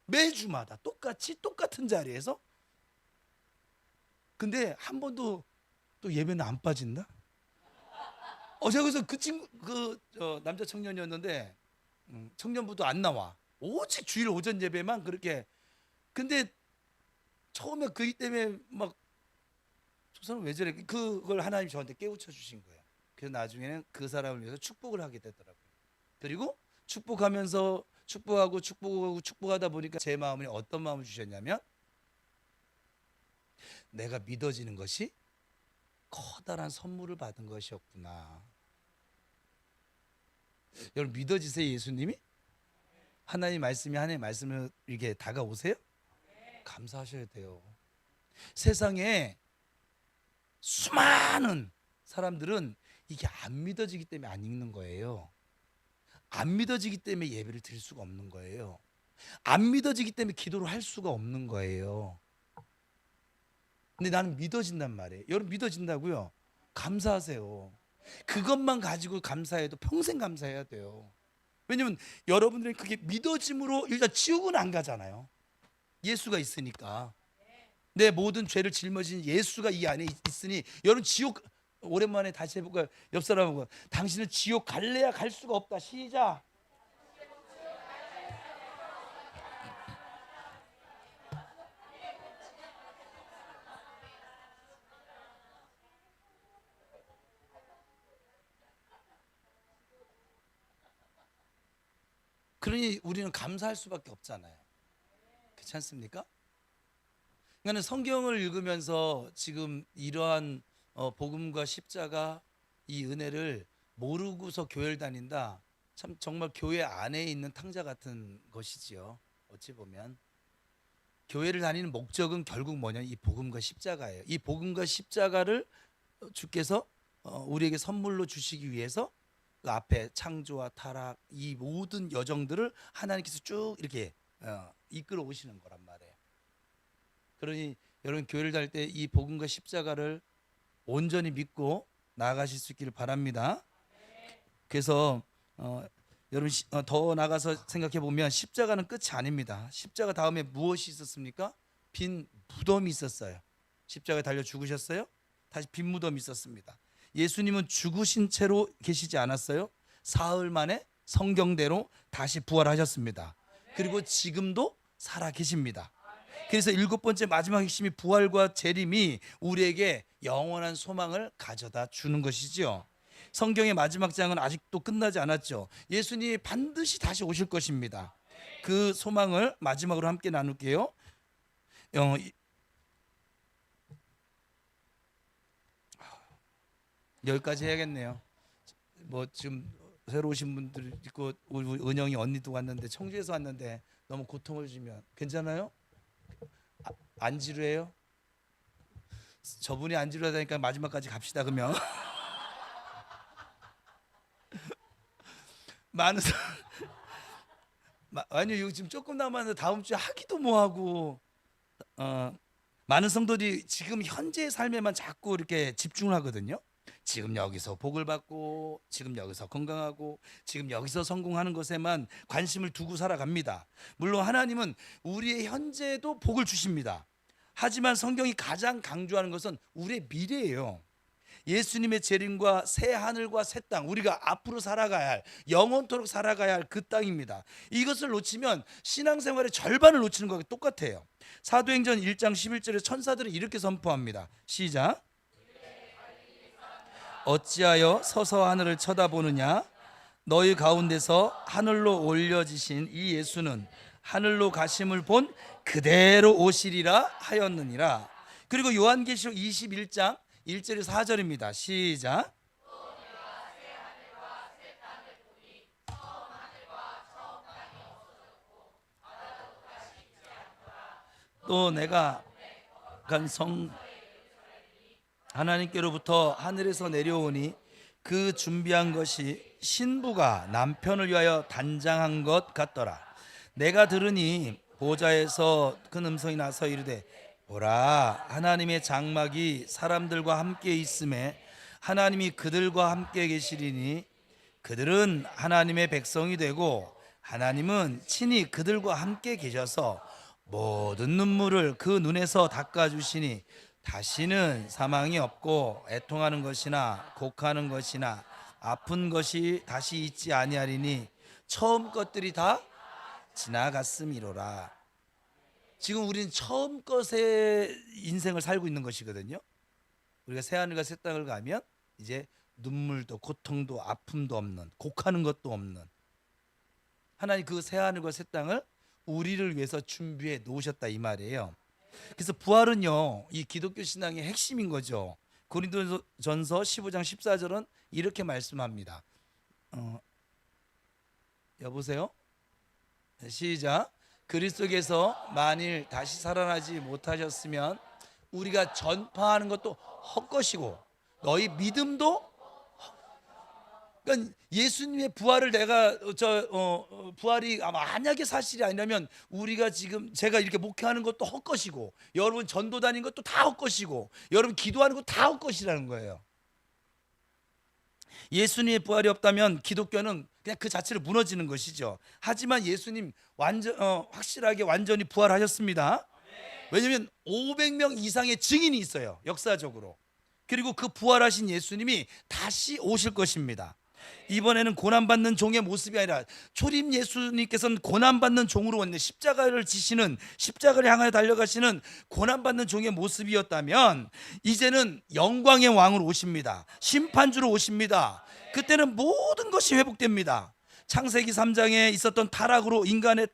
매주마다 똑같은 자리에서. 근데 한 번도 또 예배는 안 빠진다. 제가 그래서 그 친구 남자 청년이었는데 청년부도 안 나와. 오직 주일 오전 예배만 그렇게. 근데 처음에 그이 때문에 막 저 사람 왜 저래? 그걸 하나님 저한테 깨우쳐 주신 거예요. 그래서 나중에는 그 사람을 위해서 축복을 하게 되더라고요. 그리고 축복하다 보니까 제 마음에 어떤 마음을 주셨냐면, 내가 믿어지는 것이 커다란 선물을 받은 것이었구나. 여러분 믿어지세요? 예수님이 하나님 말씀을 이렇게 다가오세요? 감사하셔야 돼요. 세상에 수많은 사람들은 이게 안 믿어지기 때문에 안 읽는 거예요. 안 믿어지기 때문에 예배를 드릴 수가 없는 거예요. 안 믿어지기 때문에 기도를 할 수가 없는 거예요. 근데 나는 믿어진단 말이에요. 여러분 믿어진다고요? 감사하세요. 그것만 가지고 감사해도 평생 감사해야 돼요. 왜냐면 여러분들이 그게 믿어짐으로 일단 지옥은 안 가잖아요. 예수가 있으니까. 내 모든 죄를 짊어진 예수가 이 안에 있으니 여러분 지옥, 오랜만에 다시 해볼까요? 옆 사람하고 당신은 지옥 갈래야 갈 수가 없다. 시작. 그러니 우리는 감사할 수밖에 없잖아요. 그렇지 않습니까? 그러니까 성경을 읽으면서 지금 이러한 복음과 십자가 이 은혜를 모르고서 교회를 다닌다. 참 정말 교회 안에 있는 탕자 같은 것이지요. 어찌 보면 교회를 다니는 목적은 결국 뭐냐? 이 복음과 십자가예요. 이 복음과 십자가를 주께서 우리에게 선물로 주시기 위해서 그 앞에 창조와 타락 이 모든 여정들을 하나님께서 쭉 이렇게 이끌어 오시는 거란 말이에요. 그러니 여러분 교회를 다닐 때 이 복음과 십자가를 온전히 믿고 나아가실 수 있기를 바랍니다. 그래서 여러분 더 나가서 생각해 보면 십자가는 끝이 아닙니다. 십자가 다음에 무엇이 있었습니까? 빈 무덤이 있었어요. 십자가에 달려 죽으셨어요. 다시 빈 무덤이 있었습니다. 예수님은 죽으신 채로 계시지 않았어요. 사흘 만에 성경대로 다시 부활하셨습니다. 그리고 지금도 살아 계십니다. 그래서 일곱 번째 마지막 핵심이 부활과 재림이 우리에게 영원한 소망을 가져다 주는 것이지요. 성경의 마지막 장은 아직도 끝나지 않았죠. 예수님이 반드시 다시 오실 것입니다. 그 소망을 마지막으로 함께 나눌게요. 여기까지 해야겠네요. 뭐 지금 새로 오신 분들 있고 우리 은영이 언니도 왔는데 청주에서 왔는데 너무 고통을 주면 괜찮아요? 안 지루해요? 저분이 안 지루하다니까 마지막까지 갑시다 그러면. 많은 아니요 이거 지금 조금 남았는데 다음 주에 하기도 뭐하고 많은 성도들이 지금 현재의 삶에만 자꾸 이렇게 집중을 하거든요. 지금 여기서 복을 받고 지금 여기서 건강하고 지금 여기서 성공하는 것에만 관심을 두고 살아갑니다. 물론 하나님은 우리의 현재도 복을 주십니다. 하지만 성경이 가장 강조하는 것은 우리의 미래예요. 예수님의 재림과 새 하늘과 새 땅, 우리가 앞으로 살아가야 할, 영원토록 살아가야 할 그 땅입니다. 이것을 놓치면 신앙생활의 절반을 놓치는 것과 똑같아요. 사도행전 1장 11절에 천사들은 이렇게 선포합니다. 시작. 어찌하여 서서 하늘을 쳐다보느냐? 너희 가운데서 하늘로 올려지신 이 예수는 하늘로 가심을 본 그대로 오시리라 하였느니라. 그리고 요한계시록 21장 1절에서 4절입니다. 시작. 또 내가 간성 하나님께로부터 하늘에서 내려오니 그 준비한 것이 신부가 남편을 위하여 단장한 것 같더라. 내가 들으니 보좌에서 큰 음성이 나서 이르되 보라, 하나님의 장막이 사람들과 함께 있음에 하나님이 그들과 함께 계시리니 그들은 하나님의 백성이 되고 하나님은 친히 그들과 함께 계셔서 모든 눈물을 그 눈에서 닦아주시니 다시는 사망이 없고 애통하는 것이나 곡하는 것이나 아픈 것이 다시 있지 아니하리니 처음 것들이 다 지나갔음이로라. 지금 우리는 처음 것의 인생을 살고 있는 것이거든요. 우리가 새하늘과 새 땅을 가면 이제 눈물도 고통도 아픔도 없는, 곡하는 것도 없는 하나님 그 새하늘과 새 땅을 우리를 위해서 준비해 놓으셨다 이 말이에요. 그래서 부활은요 이 기독교 신앙의 핵심인 거죠. 고린도전서 15장 14절은 이렇게 말씀합니다. 여보세요? 시작. 그리스도께서 만일 다시 살아나지 못하셨으면 우리가 전파하는 것도 헛것이고 너희 믿음도 그러니까 예수님의 부활을 내가 부활이 만약에 사실이 아니라면 우리가 지금 제가 이렇게 목회하는 것도 헛것이고 여러분 전도 다니는 것도 다 헛것이고 여러분 기도하는 것도 다 헛것이라는 거예요. 예수님의 부활이 없다면 기독교는 그냥 그 자체로 무너지는 것이죠. 하지만 예수님 확실하게 완전히 부활하셨습니다. 왜냐하면 500명 이상의 증인이 있어요, 역사적으로. 그리고 그 부활하신 예수님이 다시 오실 것입니다. 이번에는 고난받는 종의 모습이 아니라 초림 예수님께서는 고난받는 종으로 왔는데 십자가를 지시는, 십자가를 향하여 달려가시는 고난받는 종의 모습이었다면 이제는 영광의 왕으로 오십니다. 심판주로 오십니다. 그때는 모든 것이 회복됩니다. 창세기 3장에 있었던 타락으로 인간의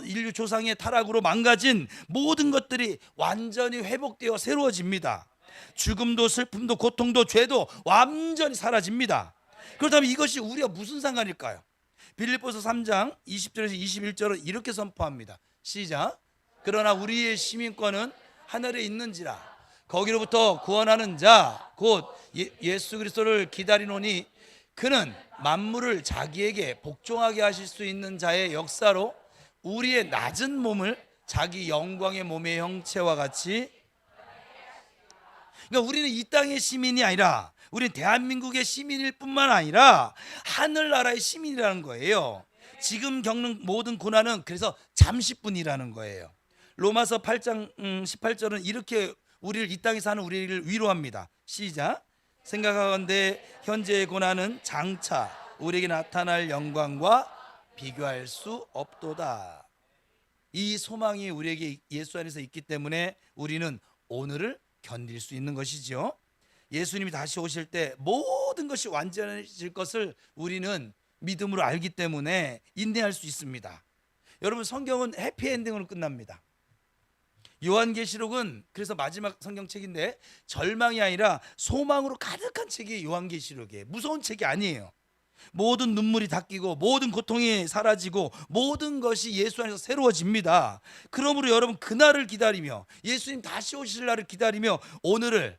인류 조상의 타락으로 망가진 모든 것들이 완전히 회복되어 새로워집니다. 죽음도 슬픔도 고통도 죄도 완전히 사라집니다. 그렇다면 이것이 우리가 무슨 상관일까요? 빌립보서 3장 20절에서 21절은 이렇게 선포합니다. 시작. 그러나 우리의 시민권은 하늘에 있는지라 거기로부터 구원하는 자 곧 예수 그리스도를 기다리노니 그는 만물을 자기에게 복종하게 하실 수 있는 자의 역사로 우리의 낮은 몸을 자기 영광의 몸의 형체와 같이, 그러니까 우리는 이 땅의 시민이 아니라 우리는 대한민국의 시민일 뿐만 아니라 하늘나라의 시민이라는 거예요. 지금 겪는 모든 고난은 그래서 잠시뿐이라는 거예요. 로마서 8장 18절은 이렇게 우리를, 이 땅에 사는 우리를 위로합니다. 시작. 생각하건대 현재의 고난은 장차 우리에게 나타날 영광과 비교할 수 없도다. 이 소망이 우리에게 예수 안에서 있기 때문에 우리는 오늘을 견딜 수 있는 것이죠. 예수님이 다시 오실 때 모든 것이 완전해질 것을 우리는 믿음으로 알기 때문에 인내할 수 있습니다. 여러분, 성경은 해피엔딩으로 끝납니다. 요한계시록은 그래서 마지막 성경책인데 절망이 아니라 소망으로 가득한 책이 요한계시록이에요. 무서운 책이 아니에요. 모든 눈물이 닦이고 모든 고통이 사라지고 모든 것이 예수 안에서 새로워집니다. 그러므로 여러분, 그날을 기다리며 예수님 다시 오실 날을 기다리며 오늘을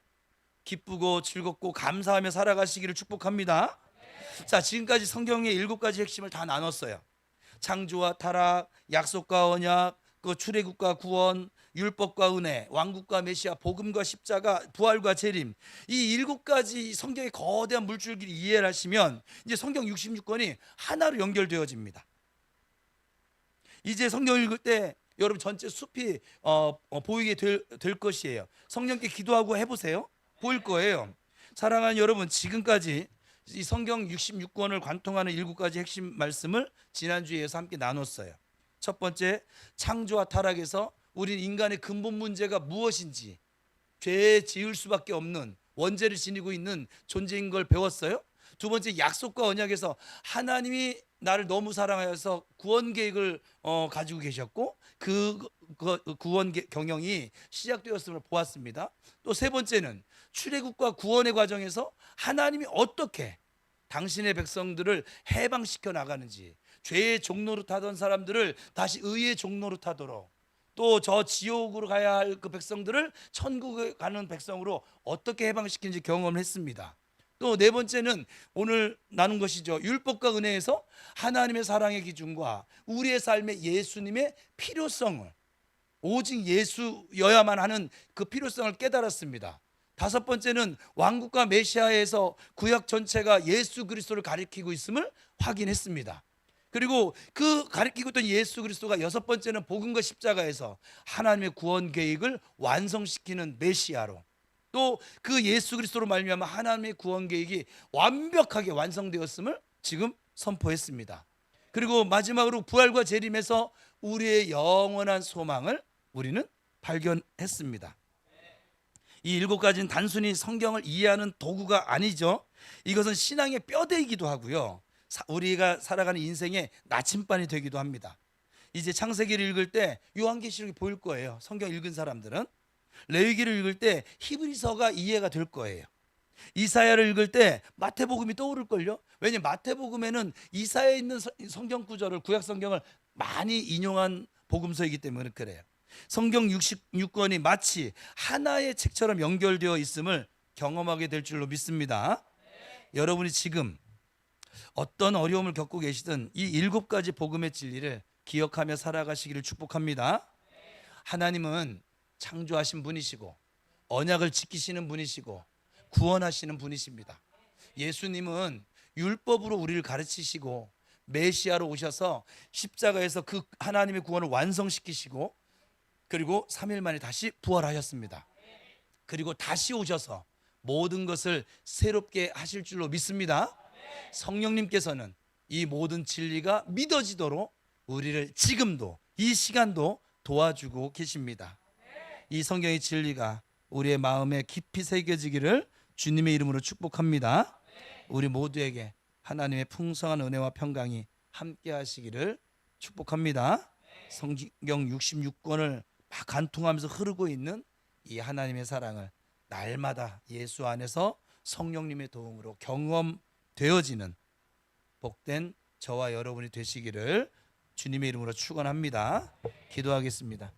기쁘고 즐겁고 감사하며 살아가시기를 축복합니다. 자, 지금까지 성경의 7가지 핵심을 다 나눴어요. 창조와 타락, 약속과 언약, 그 출애굽과 구원, 율법과 은혜, 왕국과 메시아, 복음과 십자가, 부활과 재림, 이 7가지 성경의 거대한 물줄기를 이해를 하시면 이제 성경 66권이 하나로 연결되어집니다. 이제 성경 읽을 때 여러분 전체 숲이 보이게 될 것이에요. 성령께 기도하고 해보세요. 보일 거예요. 사랑하는 여러분, 지금까지 이 성경 66권을 관통하는 7가지 핵심 말씀을 지난주에서 함께 나눴어요. 첫 번째, 창조와 타락에서 우린 인간의 근본 문제가 무엇인지, 죄에 지을 수밖에 없는 원죄를 지니고 있는 존재인 걸 배웠어요. 두 번째, 약속과 언약에서 하나님이 나를 너무 사랑하여서 구원 계획을 가지고 계셨고 그 구원 경영이 시작되었음을 보았습니다. 또 세 번째는 출애굽과 구원의 과정에서 하나님이 어떻게 당신의 백성들을 해방시켜 나가는지, 죄의 종로로 타던 사람들을 다시 의의 종로로 타도록, 또 저 지옥으로 가야 할 그 백성들을 천국에 가는 백성으로 어떻게 해방시키는지 경험을 했습니다. 또 네 번째는 오늘 나눈 것이죠. 율법과 은혜에서 하나님의 사랑의 기준과 우리의 삶의 예수님의 필요성을, 오직 예수여야만 하는 그 필요성을 깨달았습니다. 다섯 번째는 왕국과 메시아에서 구약 전체가 예수 그리스도를 가리키고 있음을 확인했습니다. 그리고 그 가리키고 있던 예수 그리스도가 여섯 번째는 복음과 십자가에서 하나님의 구원 계획을 완성시키는 메시아로, 또 그 예수 그리스도로 말미암아 하나님의 구원 계획이 완벽하게 완성되었음을 지금 선포했습니다. 그리고 마지막으로 부활과 재림에서 우리의 영원한 소망을 우리는 발견했습니다. 이 7가지는 단순히 성경을 이해하는 도구가 아니죠. 이것은 신앙의 뼈대이기도 하고요, 우리가 살아가는 인생의 나침반이 되기도 합니다. 이제 창세기를 읽을 때 요한계시록이 보일 거예요. 성경 읽은 사람들은 레위기를 읽을 때 히브리서가 이해가 될 거예요. 이사야를 읽을 때 마태복음이 떠오를걸요. 왜냐하면 마태복음에는 이사야에 있는 성경 구절을, 구약 성경을 많이 인용한 복음서이기 때문에 그래요. 성경 66권이 마치 하나의 책처럼 연결되어 있음을 경험하게 될 줄로 믿습니다. 여러분이 지금 어떤 어려움을 겪고 계시든 이 7가지 복음의 진리를 기억하며 살아가시기를 축복합니다. 하나님은 창조하신 분이시고 언약을 지키시는 분이시고 구원하시는 분이십니다. 예수님은 율법으로 우리를 가르치시고 메시아로 오셔서 십자가에서 그 하나님의 구원을 완성시키시고 그리고 3일 만에 다시 부활하셨습니다. 그리고 다시 오셔서 모든 것을 새롭게 하실 줄로 믿습니다. 성령님께서는 이 모든 진리가 믿어지도록 우리를 지금도 이 시간도 도와주고 계십니다. 이 성경의 진리가 우리의 마음에 깊이 새겨지기를 주님의 이름으로 축복합니다. 우리 모두에게 하나님의 풍성한 은혜와 평강이 함께 하시기를 축복합니다. 성경 66권을 막 간통하면서 흐르고 있는 이 하나님의 사랑을 날마다 예수 안에서 성령님의 도움으로 경험되어지는 복된 저와 여러분이 되시기를 주님의 이름으로 축원합니다. 기도하겠습니다.